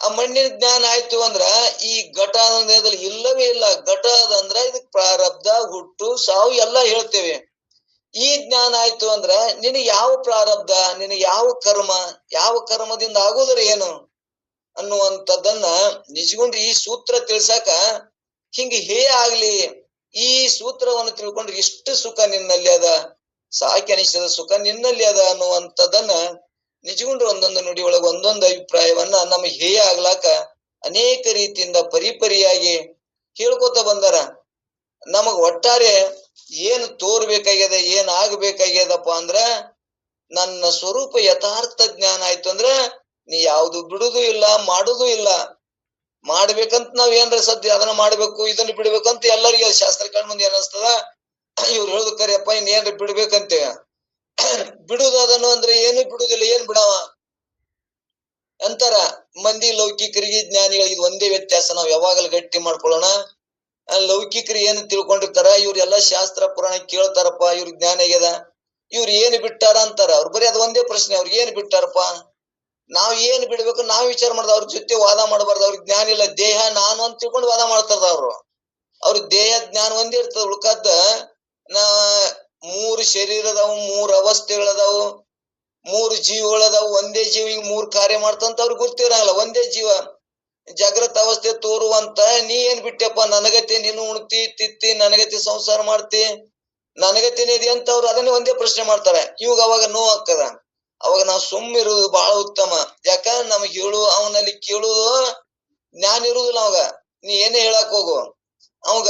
ಆ ಮಣ್ಣಿನ ಜ್ಞಾನ ಆಯ್ತು ಅಂದ್ರ ಈ ಘಟ ಇಲ್ಲವೇ ಇಲ್ಲ. ಘಟ ಅದಂದ್ರ ಇದಕ್ ಪ್ರಾರಬ್ಧ ಹುಟ್ಟು ಸಾವು ಎಲ್ಲ ಹೇಳ್ತೇವೆ. ಈ ಜ್ಞಾನ ಆಯ್ತು ಅಂದ್ರ ನಿನಗೆ ಯಾವ ಪ್ರಾರಬ್ಧ, ನಿನಗೆ ಯಾವ ಕರ್ಮದಿಂದ ಆಗುದ್ರ ಏನು ಅನ್ನುವಂಥದ್ದನ್ನ ನಿಜಗೊಂಡು ಈ ಸೂತ್ರ ತಿಳ್ಸಾಕ ಹಿಂಗ ಆಗ್ಲಿ ಈ ಸೂತ್ರವನ್ನು ತಿಳ್ಕೊಂಡ್ರೆ ಇಷ್ಟು ಸುಖ ನಿನ್ನಲ್ಲಿ ಅದ, ಸಾಕಿ ಅನಿಸಿದ ಸುಖ ನಿನ್ನಲ್ಲಿ ಅದ ಅನ್ನುವಂಥದ್ದನ್ನ ನಿಜಗೊಂಡು ಒಂದೊಂದು ನುಡಿ ಒಳಗೆ ಒಂದೊಂದು ಅಭಿಪ್ರಾಯವನ್ನ ನಮಗೆ ಹೇಯ ಆಗ್ಲಾಕ ಅನೇಕ ರೀತಿಯಿಂದ ಪರಿಪರಿಯಾಗಿ ಹೇಳ್ಕೊತ ಬಂದಾರ. ನಮಗ್ ಒಟ್ಟಾರೆ ಏನ್ ತೋರ್ಬೇಕಾಗ್ಯದ, ಏನ್ ಆಗ್ಬೇಕಾಗ್ಯದಪ್ಪ ಅಂದ್ರ ನನ್ನ ಸ್ವರೂಪ ಯಥಾರ್ಥ ಜ್ಞಾನ ಆಯ್ತು ಅಂದ್ರ ನೀ ಯಾವ್ದು ಬಿಡುದು ಇಲ್ಲ, ಮಾಡುದು ಇಲ್ಲ. ಮಾಡ್ಬೇಕಂತ ನಾವ್ ಏನ್ರ ಸದ್ಯ ಅದನ್ನ ಮಾಡ್ಬೇಕು, ಇದನ್ನ ಬಿಡ್ಬೇಕಂತ ಎಲ್ಲರಿಗೂ ಶಾಸ್ತ್ರ ಕಂಡ ಮುಂದೆ ಏನಿಸ್ತದ, ಇವ್ರು ಹೇಳುದು ಕರಿಯಪ್ಪ ಇನ್ನೇನ್ರ ಬಿಡ್ಬೇಕಂತ. ಬಿಡುದು ಅದನ್ನು ಅಂದ್ರೆ ಏನು ಬಿಡುದಿಲ್ಲ, ಏನ್ ಬಿಡವ ಅಂತಾರ. ಮಂದಿ ಲೌಕಿಕರಿಗೆ ಜ್ಞಾನಿಗಳಿಗೆ ಇದು ಒಂದೇ ವ್ಯತ್ಯಾಸ, ನಾವ್ ಯಾವಾಗಲೂ ಗಟ್ಟಿ ಮಾಡ್ಕೊಳ್ಳೋಣ. ಲೌಕಿಕರು ಏನ್ ತಿಳ್ಕೊಂಡಿರ್ತಾರ, ಇವ್ರೆಲ್ಲಾ ಶಾಸ್ತ್ರ ಪುರಾಣ ಕೇಳ್ತಾರಪ್ಪ, ಇವ್ರ ಜ್ಞಾನ ಆಗ್ಯದ, ಇವ್ರು ಏನ್ ಬಿಟ್ಟಾರ ಅಂತಾರ. ಅವ್ರು ಬರೀ ಅದ್ ಒಂದೇ ಪ್ರಶ್ನೆ, ಅವ್ರು ಏನ್ ಬಿಟ್ಟಾರಪ್ಪ, ನಾವ್ ಏನ್ ಬಿಡ್ಬೇಕು ನಾವ್ ವಿಚಾರ ಮಾಡ್ದ. ಅವ್ರ ಜೊತೆ ವಾದ ಮಾಡಬಾರ್ದು, ಅವ್ರಿಗೆ ಜ್ಞಾನ ಇಲ್ಲ, ದೇಹ ನಾನು ಅಂತ ತಿಳ್ಕೊಂಡು ವಾದ ಮಾಡ್ತಾರ ಅವ್ರು. ಅವ್ರ ದೇಹ ಜ್ಞಾನ ಒಂದೇ ಇರ್ತದ, ಉಳ್ಕದ್ದ ನಾ 3 ಶರೀರದವು, 3 ಅವಸ್ಥೆಗಳದಾವು, 3 ಜೀವಗಳದಾವು, ಒಂದೇ ಜೀವಿಗೆ 3 ಕಾರ್ಯ ಮಾಡ್ತಂತ ಅವ್ರಿಗೆ ಗೊತ್ತಿರಂಗಿಲ್ಲ. ಒಂದೇ ಜೀವ ಜಾಗ್ರತ ಅವಸ್ಥೆ ತೋರುವಂತ ನೀ ಏನ್ ಬಿಟ್ಟೆಪ್ಪ, ನನಗತಿ ನೀನು ಉಣ್ತಿ ತಿತ್ತಿ, ನನಗತಿ ಸಂಸಾರ ಮಾಡ್ತಿ, ನನಗತಿನೇ ಇದೆ ಅಂತ ಅವ್ರು ಅದನ್ನೇ ಒಂದೇ ಪ್ರಶ್ನೆ ಮಾಡ್ತಾರೆ. ಇವಾಗ ಅವಾಗ ನೋವು ಆಗ್ತದ. ಅವಾಗ ನಾವು ಸುಮ್ಮಿರುವುದು ಬಹಳ ಉತ್ತಮ. ಯಾಕಂದ್ರೆ ನಮಗ್ ಅವನಲ್ಲಿ ಕೇಳುವುದು ಜ್ಞಾನ ಇರುವುದಿಲ್ಲ. ಅವಾಗ ನೀ ಏನೇ ಹೇಳಕ್ ಹೋಗು, ಅವಾಗ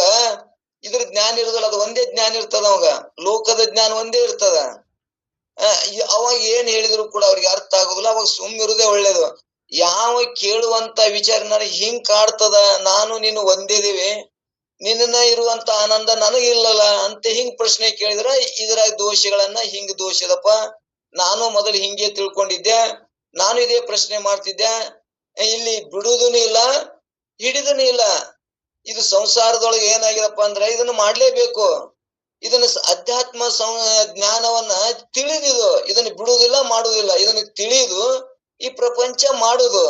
ಇದ್ರ ಜ್ಞಾನ ಇರುದಿಲ್ಲ, ಅದು ಒಂದೇ ಜ್ಞಾನ ಇರ್ತದ. ಅವಾಗ ಲೋಕದ ಜ್ಞಾನ ಒಂದೇ ಇರ್ತದ. ಅವಾಗ ಏನ್ ಹೇಳಿದ್ರು ಕೂಡ ಅವ್ರಿಗೆ ಅರ್ಥ ಆಗುದಿಲ್ಲ. ಅವಾಗ ಸುಮ್ಮಿರುವುದೇ ಒಳ್ಳೇದು. ಯಾವ ಕೇಳುವಂತ ವಿಚಾರ ನನಗೆ ಹಿಂಗ್ ಕಾಡ್ತದ, ನಾನು ನೀನು ಒಂದೇದಿವಿ, ನಿನ್ನ ಇರುವಂತ ಆನಂದ ನನಗಿಲ್ಲಲ್ಲ ಅಂತ ಹಿಂಗ್ ಪ್ರಶ್ನೆ ಕೇಳಿದ್ರ ಇದ್ರಾಗ ದೋಷಗಳನ್ನ ಹಿಂಗ್ ದೋಷದಪ್ಪ, ನಾನು ಮೊದಲು ಹಿಂಗೆ ತಿಳ್ಕೊಂಡಿದ್ದೆ, ನಾನು ಇದೇ ಪ್ರಶ್ನೆ ಮಾಡ್ತಿದ್ದೆ, ಇಲ್ಲಿ ಬಿಡುದೂನು ಇಲ್ಲ ಹಿಡಿದೂನು ಇಲ್ಲ. ಇದು ಸಂಸಾರದೊಳಗೆ ಏನಾಗಿದಪ್ಪ ಅಂದ್ರೆ ಇದನ್ನ ಮಾಡ್ಲೇಬೇಕು. ಇದನ್ನ ಅಧ್ಯಾತ್ಮ ಜ್ಞಾನವನ್ನ ತಿಳಿದಿದು, ಇದನ್ನ ಬಿಡುವುದಿಲ್ಲ ಮಾಡುವುದಿಲ್ಲ, ಇದನ್ನ ತಿಳಿದು ಈ ಪ್ರಪಂಚ ಮಾಡುದು.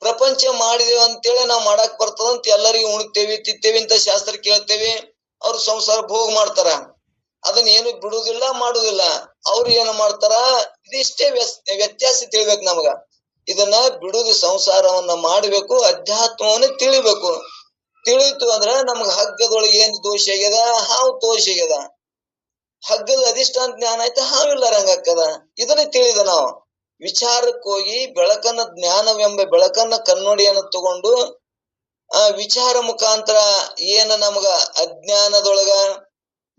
ಪ್ರಪಂಚ ಮಾಡಿದೇವ ಅಂತೇಳಿ ನಾವ್ ಮಾಡಾಕ್ ಬರ್ತದಂತ ಎಲ್ಲರಿಗೂ ಉಣ್ತೇವಿ ತಿತ್ತೇವಿ ಅಂತ ಶಾಸ್ತ್ರ ಕೇಳ್ತೇವಿ. ಅವ್ರು ಸಂಸಾರ ಭೋಗ ಮಾಡ್ತಾರ, ಅದನ್ನ ಏನು ಬಿಡುವುದಿಲ್ಲ ಮಾಡುದಿಲ್ಲ. ಅವ್ರು ಏನ ಮಾಡ್ತಾರ, ಇದಿಷ್ಟೇ ವ್ಯತ್ಯಾಸ ತಿಳಿಬೇಕು ನಮಗ. ಇದನ್ನ ಬಿಡುದು, ಸಂಸಾರವನ್ನ ಮಾಡ್ಬೇಕು, ಅಧ್ಯಾತ್ಮವನ್ನ ತಿಳಿಬೇಕು. ತಿಳಿತು ಅಂದ್ರ ನಮಗ್ ಹಗ್ಗದೊಳಗೆ ಏನ್ ದೋಷ ಆಗ್ಯದ, ಹಾವು ದೋಷ ಆಗ್ಯದ. ಹಗ್ಗದ ಅಧಿಷ್ಠಾನ ಜ್ಞಾನ ಆಯ್ತು, ಹಾವಿಲ್ಲಾರಂಗಾಗ್ತದ. ಇದನ್ನ ತಿಳಿದ ನಾವು ವಿಚಾರಕ್ಕೆ ಹೋಗಿ ಬೆಳಕನ್ನ, ಜ್ಞಾನವೆಂಬ ಬೆಳಕನ್ನ ಕನ್ನಡಿಯನ್ನು ತಗೊಂಡು ಆ ವಿಚಾರ ಮುಖಾಂತರ ಏನ ನಮಗ ಅಜ್ಞಾನದೊಳಗ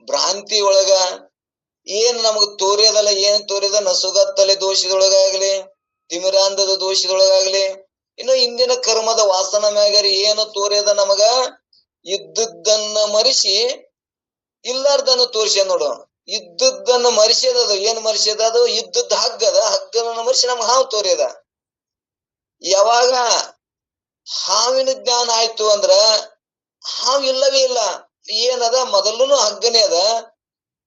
ಭ್ರಾಂತಿ ಒಳಗ ಏನ್ ನಮಗ ತೋರ್ಯದಲ್ಲ, ಏನ್ ತೋರ್ಯದ ನಸುಗತ್ತಲೆ ದೋಷದೊಳಗಾಗ್ಲಿ, ತಿಮಿರಾಂಧದ ದೋಷದೊಳಗಾಗ್ಲಿ, ಇನ್ನು ಇಂದಿನ ಕರ್ಮದ ವಾಸನ ಮ್ಯಾಗರಿ ಏನು ತೋರ್ಯದ ನಮಗ, ಇದ್ದದ್ದನ್ನ ಮರಿಸಿ ಇಲ್ಲಾರ್ದನ್ನು ತೋರ್ಸ್ಯ ನೋಡು. ಇದ್ದದ್ದನ್ನ ಮರಿಸ್ಯದದು, ಏನ್ ಮರಿಸ್ಯದ, ಅದು ಇದ್ದದ್ದು ಹಗ್ಗದನ್ನ ಮರಿಸಿ ನಮ್ಗೆ ಹಾವು ತೋರ್ಯದ. ಯಾವಾಗ ಹಾವಿನ ಜ್ಞಾನ ಆಯ್ತು ಅಂದ್ರ ಹಾವು ಇಲ್ಲವೇ ಇಲ್ಲ. ಏನದ, ಮೊದಲೂನು ಹಗ್ಗನೇ ಅದ,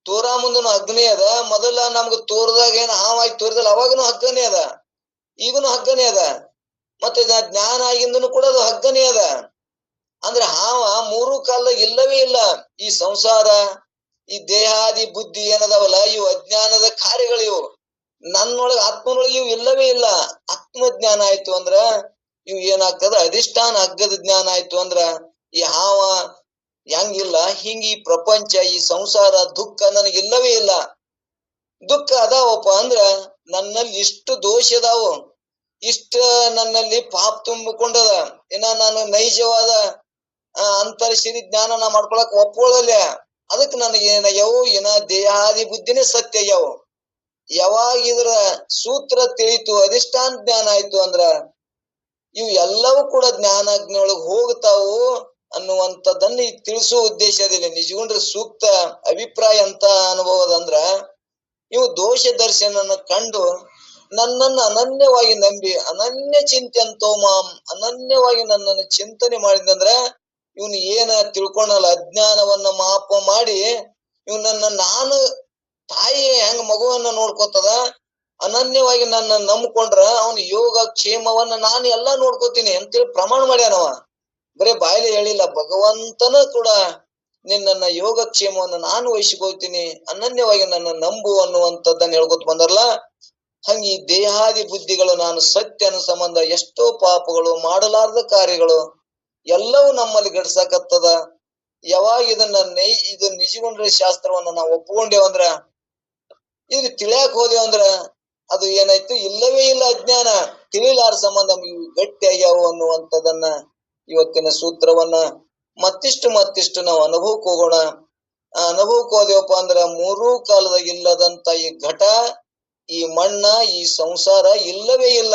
ತೋರ ಮುಂದನು ಹಗ್ಗನೇ ಅದ. ಮೊದಲ ನಮ್ಗ ತೋರ್ದಾಗ ಏನ್ ಹಾವಾಯ್ತು ತೋರಿದಲ್ಲ, ಅವಾಗನು ಹಗ್ಗನೇ ಅದ, ಈಗನು ಹಗ್ಗನೇ ಅದ. ಮತ್ತೆ ಜ್ಞಾನ ಆಗಿಂದನು ಕೂಡ ಅದು ಹಗ್ಗನೇ ಅದ. ಅಂದ್ರೆ ಹಾವ 3 ಕಾಲದಾಗ ಇಲ್ಲವೇ ಇಲ್ಲ. ಈ ಸಂಸಾರ, ಈ ದೇಹಾದಿ ಬುದ್ಧಿ ಏನದಾವಲ್ಲ, ಇವು ಅಜ್ಞಾನದ ಕಾರ್ಯಗಳಿವು. ನನ್ನೊಳಗ ಆತ್ಮನೊಳಗೆ ಇವು ಇಲ್ಲವೇ ಇಲ್ಲ. ಆತ್ಮಜ್ಞಾನ ಆಯ್ತು ಅಂದ್ರ ಇವು ಏನಾಗ್ತದ, ಅಧಿಷ್ಠಾನ ಹಗ್ಗದ ಜ್ಞಾನ ಆಯ್ತು ಅಂದ್ರ ಈ ಹಾವ ಹೆಂಗಿಲ್ಲ ಹಿಂಗ ಈ ಪ್ರಪಂಚ, ಈ ಸಂಸಾರ ದುಃಖ ನನಗಿಲ್ಲವೇ ಇಲ್ಲ. ದುಃಖ ಅದಾವಪ್ಪ ಅಂದ್ರ ನನ್ನಲ್ಲಿ ಇಷ್ಟು ದೋಷ ಅದಾವು, ಇಷ್ಟ ನನ್ನಲ್ಲಿ ಪಾಪ ತುಂಬಿಕೊಂಡದ. ಇನ್ನ ನಾನು ನೈಜವಾದ ಅಂತರ್ಶಿರಿ ಜ್ಞಾನ ನಾ ಮಾಡ್ಕೊಳಕ್ ಒಪ್ಕೊಳ್ಳಲ್ಲ. ಅದಕ್ಕೆ ನನಗೆ ಏನಾಗ್ಯಾವು, ಏನ ದೇಹಾದಿ ಬುದ್ಧಿನೇ ಸತ್ಯ ಆಗ್ಯಾವು. ಯಾವಾಗ ಇದ್ರ ಸೂತ್ರ ತಿಳಿತು, ಅಧಿಷ್ಠಾನ ಜ್ಞಾನ ಆಯ್ತು ಅಂದ್ರ ಇವು ಎಲ್ಲವೂ ಕೂಡ ಜ್ಞಾನಾಗ್ನಿ ಒಳಗ್ ಹೋಗ್ತಾವು ಅನ್ನುವಂಥದ್ದನ್ನ ಈ ತಿಳಿಸುವ ಉದ್ದೇಶದಲ್ಲಿ ನಿಜಗೊಂಡ್ರೆ ಸೂಕ್ತ ಅಭಿಪ್ರಾಯ ಅಂತ ಅನುಭವದಂದ್ರ, ಇವು ದೋಷ ದರ್ಶನನ ಕಂಡು ನನ್ನನ್ನು ಅನನ್ಯವಾಗಿ ನಂಬಿ, ಅನನ್ಯ ಚಿಂತ್ಯಂತೋ ಮಾಂ, ಅನನ್ಯವಾಗಿ ನನ್ನನ್ನು ಚಿಂತನೆ ಮಾಡಿದಂದ್ರ ಇವನು ಏನ ತಿಳ್ಕೊಂಡಲ್ಲ, ಅಜ್ಞಾನವನ್ನ ಮಾಪ ಮಾಡಿ ಇವನನ್ನ ನಾನು ತಾಯಿ ಹೆಂಗ ಮಗುವನ್ನ ನೋಡ್ಕೋತದ, ಅನನ್ಯವಾಗಿ ನನ್ನ ನಂಬ್ಕೊಂಡ್ರ ಅವನ ಯೋಗ ಕ್ಷೇಮವನ್ನ ನಾನು ಎಲ್ಲಾ ನೋಡ್ಕೋತೀನಿ ಅಂತೇಳಿ ಪ್ರಮಾಣ ಮಾಡ್ಯಾನವ. ಬರೇ ಬಾಯಲ್ಲಿ ಹೇಳಿಲ್ಲ, ಭಗವಂತನ ಕೂಡ ನಿನ್ನ ಯೋಗಕ್ಷೇಮವನ್ನು ನಾನು ವಹಿಸಿಕೊಳ್ತೀನಿ, ಅನನ್ಯವಾಗಿ ನನ್ನ ನಂಬು ಅನ್ನುವಂಥದ್ದನ್ನ ಹೇಳ್ಕೊತ ಬಂದಾರಲ್ಲ. ಹಂಗ ಈ ದೇಹಾದಿ ಬುದ್ಧಿಗಳು ನಾನು ಸತ್ಯ ಅನ್ನೋ ಸಂಬಂಧ ಎಷ್ಟೋ ಪಾಪಗಳು ಮಾಡಲಾರದ ಕಾರ್ಯಗಳು ಎಲ್ಲವೂ ನಮ್ಮಲ್ಲಿ ಗಡ್ಸಕತ್ತದ. ಯಾವಾಗ ಇದು ನಿಜಗುಂಡ್ರ ಶಾಸ್ತ್ರವನ್ನ ನಾವು ಒಪ್ಕೊಂಡೇವಂದ್ರ, ಇದು ತಿಳಿಯಾಕ ಹೋದೇವಂದ್ರ ಅದು ಏನಾಯ್ತು, ಇಲ್ಲವೇ ಇಲ್ಲ ಅಜ್ಞಾನ, ತಿಳಿಲಾರ ಸಂಬಂಧ ಗಟ್ಟಿ ಆಗ್ಯಾವು ಅನ್ನುವಂಥದ್ದನ್ನ ಇವತ್ತಿನ ಸೂತ್ರವನ್ನ ಮತ್ತಿಷ್ಟು ನಾವು ಅನುಭವಕ್ಕೆ ಹೋಗೋಣ. ಆ ಅನುಭವಕ್ಕೆ ಹೋದೇವಪ್ಪ ಅಂದ್ರ ಮೂರೂ ಕಾಲದಾಗ ಇಲ್ಲದಂತ ಈ ಘಟ, ಈ ಮಣ್ಣ, ಈ ಸಂಸಾರ ಇಲ್ಲವೇ ಇಲ್ಲ.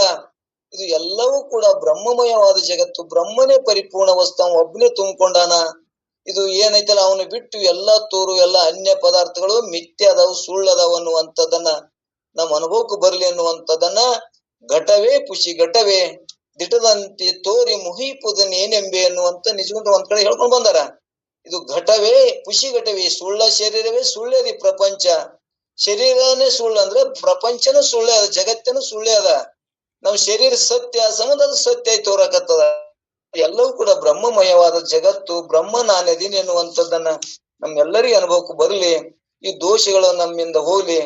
ಇದು ಎಲ್ಲವೂ ಕೂಡ ಬ್ರಹ್ಮಮಯವಾದ ಜಗತ್ತು, ಬ್ರಹ್ಮನೇ ಪರಿಪೂರ್ಣ ವಸ್ತು, ಒಬ್ಬನೇ ತುಂಬಿಕೊಂಡಾನ. ಇದು ಏನೈತಲ್ಲ ಅವನು ಬಿಟ್ಟು ಎಲ್ಲಾ ತೋರು ಎಲ್ಲ ಅನ್ಯ ಪದಾರ್ಥಗಳು ಮಿಥ್ಯ ಅದಾವು, ಸುಳ್ಳದಾವು ಅನ್ನುವಂಥದ್ದನ್ನ ನಮ್ಮ ಅನುಭವಕ್ಕೆ ಬರ್ಲಿ ಅನ್ನುವಂಥದ್ದನ್ನ ಘಟವೇ ಪುಷಿ ಘಟವೇ ದಿಟದಂತೆ ತೋರಿ ಮುಹಿಪುದನ್ ಏನೆಂಬೆ ಅನ್ನುವಂತ ನಿಜಗುಂಡ ಒಂದ್ ಕಡೆ ಹೇಳ್ಕೊಂಡ್ ಬಂದಾರ. ಇದು ಘಟವೇ ಪುಷಿ ಘಟವೇ, ಸುಳ್ಳ ಶರೀರವೇ ಸುಳ್ಳೇದಿ ಪ್ರಪಂಚ. ಶರೀರನೇ ಸುಳ್ಳು ಅಂದ್ರೆ ಪ್ರಪಂಚನೂ ಸುಳ್ಳೇ ಅದ, ಜಗತ್ತೇನು ಸುಳ್ಳೇ ಅದ. ನಮ್ ಶರೀರ ಸತ್ಯ ಸಂಬಂಧ ಅದು ಸತ್ಯ ಆಗಿ ತೋರಕತ್ತದ. ಎಲ್ಲವೂ ಕೂಡ ಬ್ರಹ್ಮಮಯವಾದ ಜಗತ್ತು, ಬ್ರಹ್ಮ ನಾನೆದೀನಿ ಎನ್ನುವಂಥದ್ದನ್ನ ನಮ್ಗೆಲ್ಲರಿಗೂ ಅನುಭವಕ್ಕೆ ಬರ್ಲಿ. ಈ ದೋಷಗಳು ನಮ್ಮಿಂದ ಹೋಗ್ಲಿ.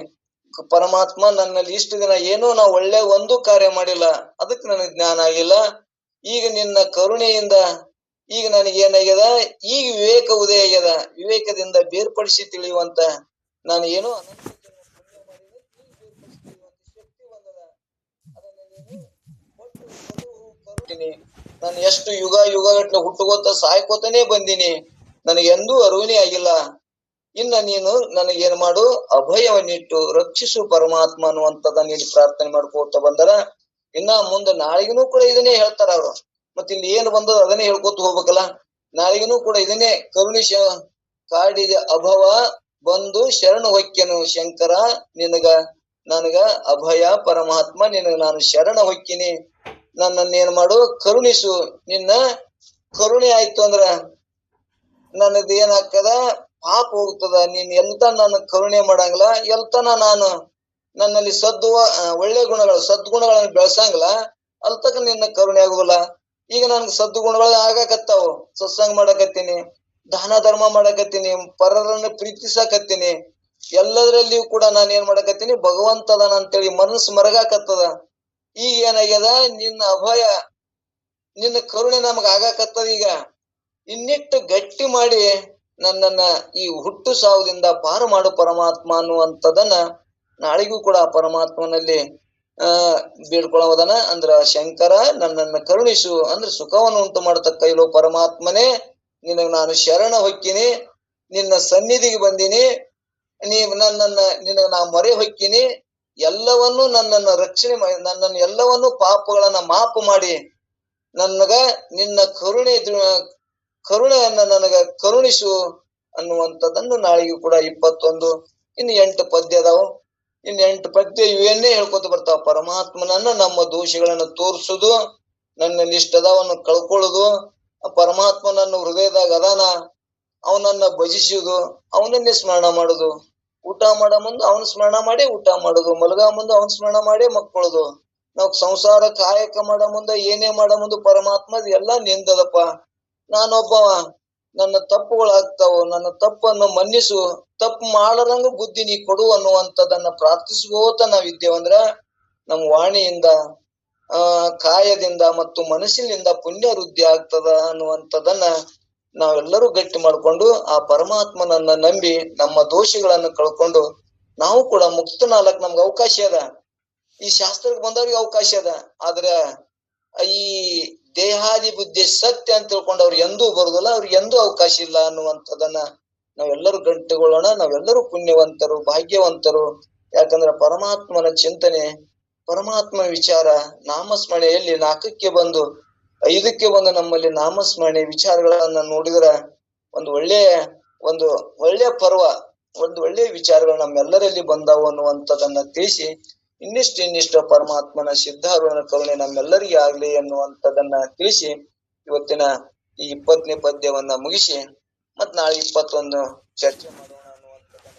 ಪರಮಾತ್ಮ ನನ್ನಲ್ಲಿ ಇಷ್ಟು ದಿನ ಏನೋ ನಾವು ಒಳ್ಳೆ ಒಂದು ಕಾರ್ಯ ಮಾಡಿಲ್ಲ, ಅದಕ್ಕೆ ನನಗೆ ಜ್ಞಾನ ಆಗಿಲ್ಲ. ಈಗ ನಿನ್ನ ಕರುಣೆಯಿಂದ ಈಗ ನನಗೇನಾಗ್ಯದ, ಈಗ ವಿವೇಕ ಉದಯ ಆಗ್ಯದ. ವಿವೇಕದಿಂದ ಬೇರ್ಪಡಿಸಿ ತಿಳಿಯುವಂತ ನಾನು ಏನೋ ಅನಂತ ಶಕ್ತಿ ಬಂದದ. ನಾನು ಎಷ್ಟು ಯುಗಗಟ್ಲೆ ಹುಟ್ಟುಗೋತ ಸಾಯ್ಕೋತಾನೆ ಬಂದೀನಿ, ನನಗೆಂದೂ ಅರಿವಿನೇ ಆಗಿಲ್ಲ. ಇನ್ನ ನೀನು ನನಗೇನ್ ಮಾಡು, ಅಭಯವನ್ನಿಟ್ಟು ರಕ್ಷಿಸು ಪರಮಾತ್ಮ ಅನ್ನುವಂಥದ್ದನ್ನ ಇಲ್ಲಿ ಪ್ರಾರ್ಥನೆ ಮಾಡ್ಕೋತ ಬಂದಾರ. ಇನ್ನ ಮುಂದೆ ನಾಳಿಗೂ ಕೂಡ ಇದನ್ನೇ ಹೇಳ್ತಾರ ಅವ್ರು. ಮತ್ತೆ ಇಲ್ಲಿ ಏನು ಬಂದದ ಅದನ್ನೇ ಹೇಳ್ಕೊತ ಹೋಗ್ಬೇಕಲ್ಲ. ನಾಳಿಗೂ ಕೂಡ ಇದನ್ನೇ ಕರುಣಿಶ ಕಾಡಿದ ಅಭವ ಬಂದು ಶರಣು ಹೊಕ್ಕೆನು ಶಂಕರ ನನಗ ಅಭಯ ಪರಮಾತ್ಮ ನಿನಗ ನಾನು ಶರಣ ಹೊಕ್ಕಿನಿ, ನನ್ನನ್ನೇನ್ ಮಾಡು ಕರುಣಿಸು. ನಿನ್ನ ಕರುಣೆ ಆಯ್ತು ಅಂದ್ರ ನನ್ನದ್ ಏನಾಗ್ತದ, ಪಾಪ ಹೋಗ್ತದ. ನೀನ್ ಎಲ್ತ ನನ್ನ ಕರುಣೆ ಮಾಡಂಗಿಲ್ಲ, ಎಲ್ತನ ನಾನು ನನ್ನಲ್ಲಿ ಒಳ್ಳೆ ಗುಣಗಳು ಸದ್ಗುಣಗಳನ್ನ ಬೆಳೆಸಂಗಿಲ್ಲ, ಅಲ್ತಕ ನಿನ್ನ ಕರುಣೆ ಆಗುದಿಲ್ಲ. ಈಗ ನನ್ಗೆ ಸದ್ಗುಣಗಳು ಆಗಾಕತ್ತಾವು, ಸತ್ಸಂಗ ಮಾಡಕತ್ತೀನಿ, ದಾನ ಧರ್ಮ ಮಾಡಕತ್ತೀನಿ, ಪರರನ್ನ ಪ್ರೀತಿಸಕತ್ತೀನಿ, ಎಲ್ಲದರಲ್ಲಿಯೂ ಕೂಡ ನಾನು ಏನ್ ಮಾಡಕತ್ತೀನಿ, ಭಗವಂತದನ ಅಂತೇಳಿ ಮನಸ್ಸು ಮರಗಾಕತ್ತದ. ಈಗ ಏನಾಗ್ಯದ, ನಿನ್ನ ಅಭಯ ನಿನ್ನ ಕರುಣೆ ನಮಗ ಆಗಾಕತ್ತದ. ಈಗ ಇನ್ನಿಟ್ಟು ಗಟ್ಟಿ ಮಾಡಿ ನನ್ನನ್ನ ಈ ಹುಟ್ಟು ಸಾವುದಿಂದ ಪಾರು ಮಾಡು ಪರಮಾತ್ಮ ಅನ್ನುವಂಥದನ್ನ ನಾಳಿಗೂ ಕೂಡ ಪರಮಾತ್ಮನಲ್ಲಿ ಬೇಡ್ಕೊಳ್ಳೋದನ. ಅಂದ್ರ ಶಂಕರ ನನ್ನನ್ನ ಕರುಣಿಸು ಅಂದ್ರೆ ಸುಖವನ್ನು ಉಂಟು ಮಾಡತಕ್ಕ ಇಲ್ಲೋ ಪರಮಾತ್ಮನೇ, ನಿನಗ ನಾನು ಶರಣ ಹೊಕ್ಕಿನಿ, ನಿನ್ನ ಸನ್ನಿಧಿಗೆ ಬಂದಿನಿ, ನಿನಗ ನಾ ಮೊರೆ ಹೊಕ್ಕಿನಿ, ಎಲ್ಲವನ್ನೂ ನನ್ನನ್ನ ರಕ್ಷಣೆ ಮಾಡಿ, ನನ್ನನ್ನು ಎಲ್ಲವನ್ನೂ ಪಾಪಗಳನ್ನ ಮಾಪು ಮಾಡಿ ನನಗ ನಿನ್ನ ಕರುಣೆಯನ್ನ ನನಗ ಕರುಣಿಸು ಅನ್ನುವಂಥದ್ದನ್ನು ನಾಳೆಗೂ ಕೂಡ 21 ಇನ್ನು 8 ಪದ್ಯ ಅದಾವು. ಇನ್ನು 8 ಪದ್ಯ ಇವನ್ನೇ ಹೇಳ್ಕೊತ ಬರ್ತಾವ. ಪರಮಾತ್ಮನನ್ನ ನಮ್ಮ ದೋಷಗಳನ್ನ ತೋರಿಸುದು, ನನ್ನ ಇಷ್ಟದವನ್ನು ಕಳ್ಕೊಳ್ಳುದು, ಪರಮಾತ್ಮ ನನ್ನ ಹೃದಯದಾಗ ಅದಾನ, ಅವನನ್ನ ಭಜಿಸುದು, ಅವನನ್ನೇ ಸ್ಮರಣ ಮಾಡುದು, ಊಟ ಮಾಡೋ ಮುಂದೆ ಅವನ ಸ್ಮರಣ ಮಾಡಿ ಊಟ ಮಾಡುದು, ಮಲಗೋ ಮುಂದೆ ಅವನ ಸ್ಮರಣ ಮಾಡಿ ಮಕ್ಕಳುದು, ನಾವ್ ಸಂಸಾರ ಕಾಯಕ ಮಾಡೋ ಮುಂದೆ ಏನೇ ಮಾಡೋ ಮುಂದೆ ಪರಮಾತ್ಮ ಎಲ್ಲಾ ನಿಂದದಪ್ಪ, ನಾನೊಬ್ಬವ, ನನ್ನ ತಪ್ಪುಗಳಾಗ್ತಾವು, ನನ್ನ ತಪ್ಪನ್ನು ಮನ್ನಿಸು, ತಪ್ಪು ಮಾಡರಂಗ ಬುದ್ಧಿ ನೀ ಕೊಡು ಅನ್ನುವಂಥದ್ದನ್ನ ಪ್ರಾರ್ಥಿಸ್ಕೋತ ನಾವಿದ್ದೇವಂದ್ರ ನಮ್ಮ ವಾಣಿಯಿಂದ ಕಾಯದಿಂದ ಮತ್ತು ಮನಸ್ಸಿನಿಂದ ಪುಣ್ಯ ವೃದ್ಧಿ ಆಗ್ತದ ಅನ್ನುವಂಥದ್ದನ್ನ ನಾವೆಲ್ಲರೂ ಗಟ್ಟಿ ಮಾಡ್ಕೊಂಡು ಆ ಪರಮಾತ್ಮನನ್ನ ನಂಬಿ ನಮ್ಮ ದೋಷಗಳನ್ನು ಕಳ್ಕೊಂಡು ನಾವು ಕೂಡ ಮುಕ್ತನಾಲಕ್ ನಮ್ಗೆ ಅವಕಾಶ ಅದ. ಈ ಶಾಸ್ತ್ರಕ್ಕೆ ಬಂದವ್ರಿಗೆ ಅವಕಾಶ ಅದ. ಆದ್ರೆ ಈ ದೇಹಾದಿ ಬುದ್ಧಿ ಸತ್ಯ ಅಂತ ತಿಳ್ಕೊಂಡು ಅವ್ರು ಎಂದೂ ಬರುದಿಲ್ಲ, ಅವ್ರಿಗೆ ಎಂದೂ ಅವಕಾಶ ಇಲ್ಲ ಅನ್ನುವಂಥದ್ದನ್ನ ನಾವೆಲ್ಲರೂ ಗಟ್ಟಿಗೊಳ್ಳೋಣ. ನಾವೆಲ್ಲರೂ ಪುಣ್ಯವಂತರು, ಭಾಗ್ಯವಂತರು. ಯಾಕಂದ್ರೆ ಪರಮಾತ್ಮನ ಚಿಂತನೆ, ಪರಮಾತ್ಮ ವಿಚಾರ, ನಾಮಸ್ಮರಣೆಯಲ್ಲಿ 4ಕ್ಕೆ ಬಂದು 5ಕ್ಕೆ ಬಂದು ನಮ್ಮಲ್ಲಿ ನಾಮಸ್ಮರಣೆ ವಿಚಾರಗಳನ್ನ ನೋಡಿದ್ರ ಒಂದು ಒಳ್ಳೆಯ ಪರ್ವ, ಒಂದು ಒಳ್ಳೆಯ ವಿಚಾರಗಳು ನಮ್ಮೆಲ್ಲರಲ್ಲಿ ಬಂದಾವು ಅನ್ನುವಂಥದ್ದನ್ನ ತಿಳಿಸಿ ಇನ್ನಿಷ್ಟು ಪರಮಾತ್ಮನ ಸಿದ್ಧಾರೂಢನ ಕರುಣೆ ನಮ್ಮೆಲ್ಲರಿಗೆ ಆಗ್ಲಿ ಅನ್ನುವಂಥದ್ದನ್ನ ತಿಳಿಸಿ ಇವತ್ತಿನ ಈ 20ನೇ ಪದ್ಯವನ್ನ ಮುಗಿಸಿ ಮತ್ ನಾಳೆ 21 ಚರ್ಚೆ ಮಾಡೋಣ ಅನ್ನುವಂಥದ್ದನ್ನ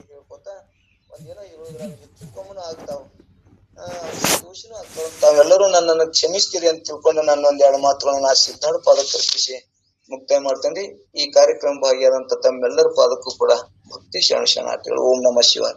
ಹೇಳ್ಕೊತ ಒಂದೇನೋ ಇರೋದ್ರಾಗ ಹೆಚ್ಚು ಕಮ್ಮನು ಆಗ್ತಾವ, ದೋಷನೂ ಆಗ್ತಾವ. ತಾವೆಲ್ಲರೂ ನನ್ನನ್ನು ಕ್ಷಮಿಸ್ತೀರಿ ಅಂತ ತಿಳ್ಕೊಂಡು ನಾನು 2 ಮಾತುಗಳನ್ನ ಸಿದ್ಧಾರ್ಥ ಪಾದಕ್ಕೆ ಅರ್ಪಿಸಿ ಮುಕ್ತಾಯ ಮಾಡ್ತಂದು ಈ ಕಾರ್ಯಕ್ರಮ ಭಾಗಿಯಾದಂತ ತಮ್ಮೆಲ್ಲರ ಪಾದಕ್ಕೂ ಕೂಡ ಭಕ್ತಿ ಶರಣ ಶರಣಾರ್ಥಿಗಳು. ಓಂ ನಮಃ ಶಿವಾಯ.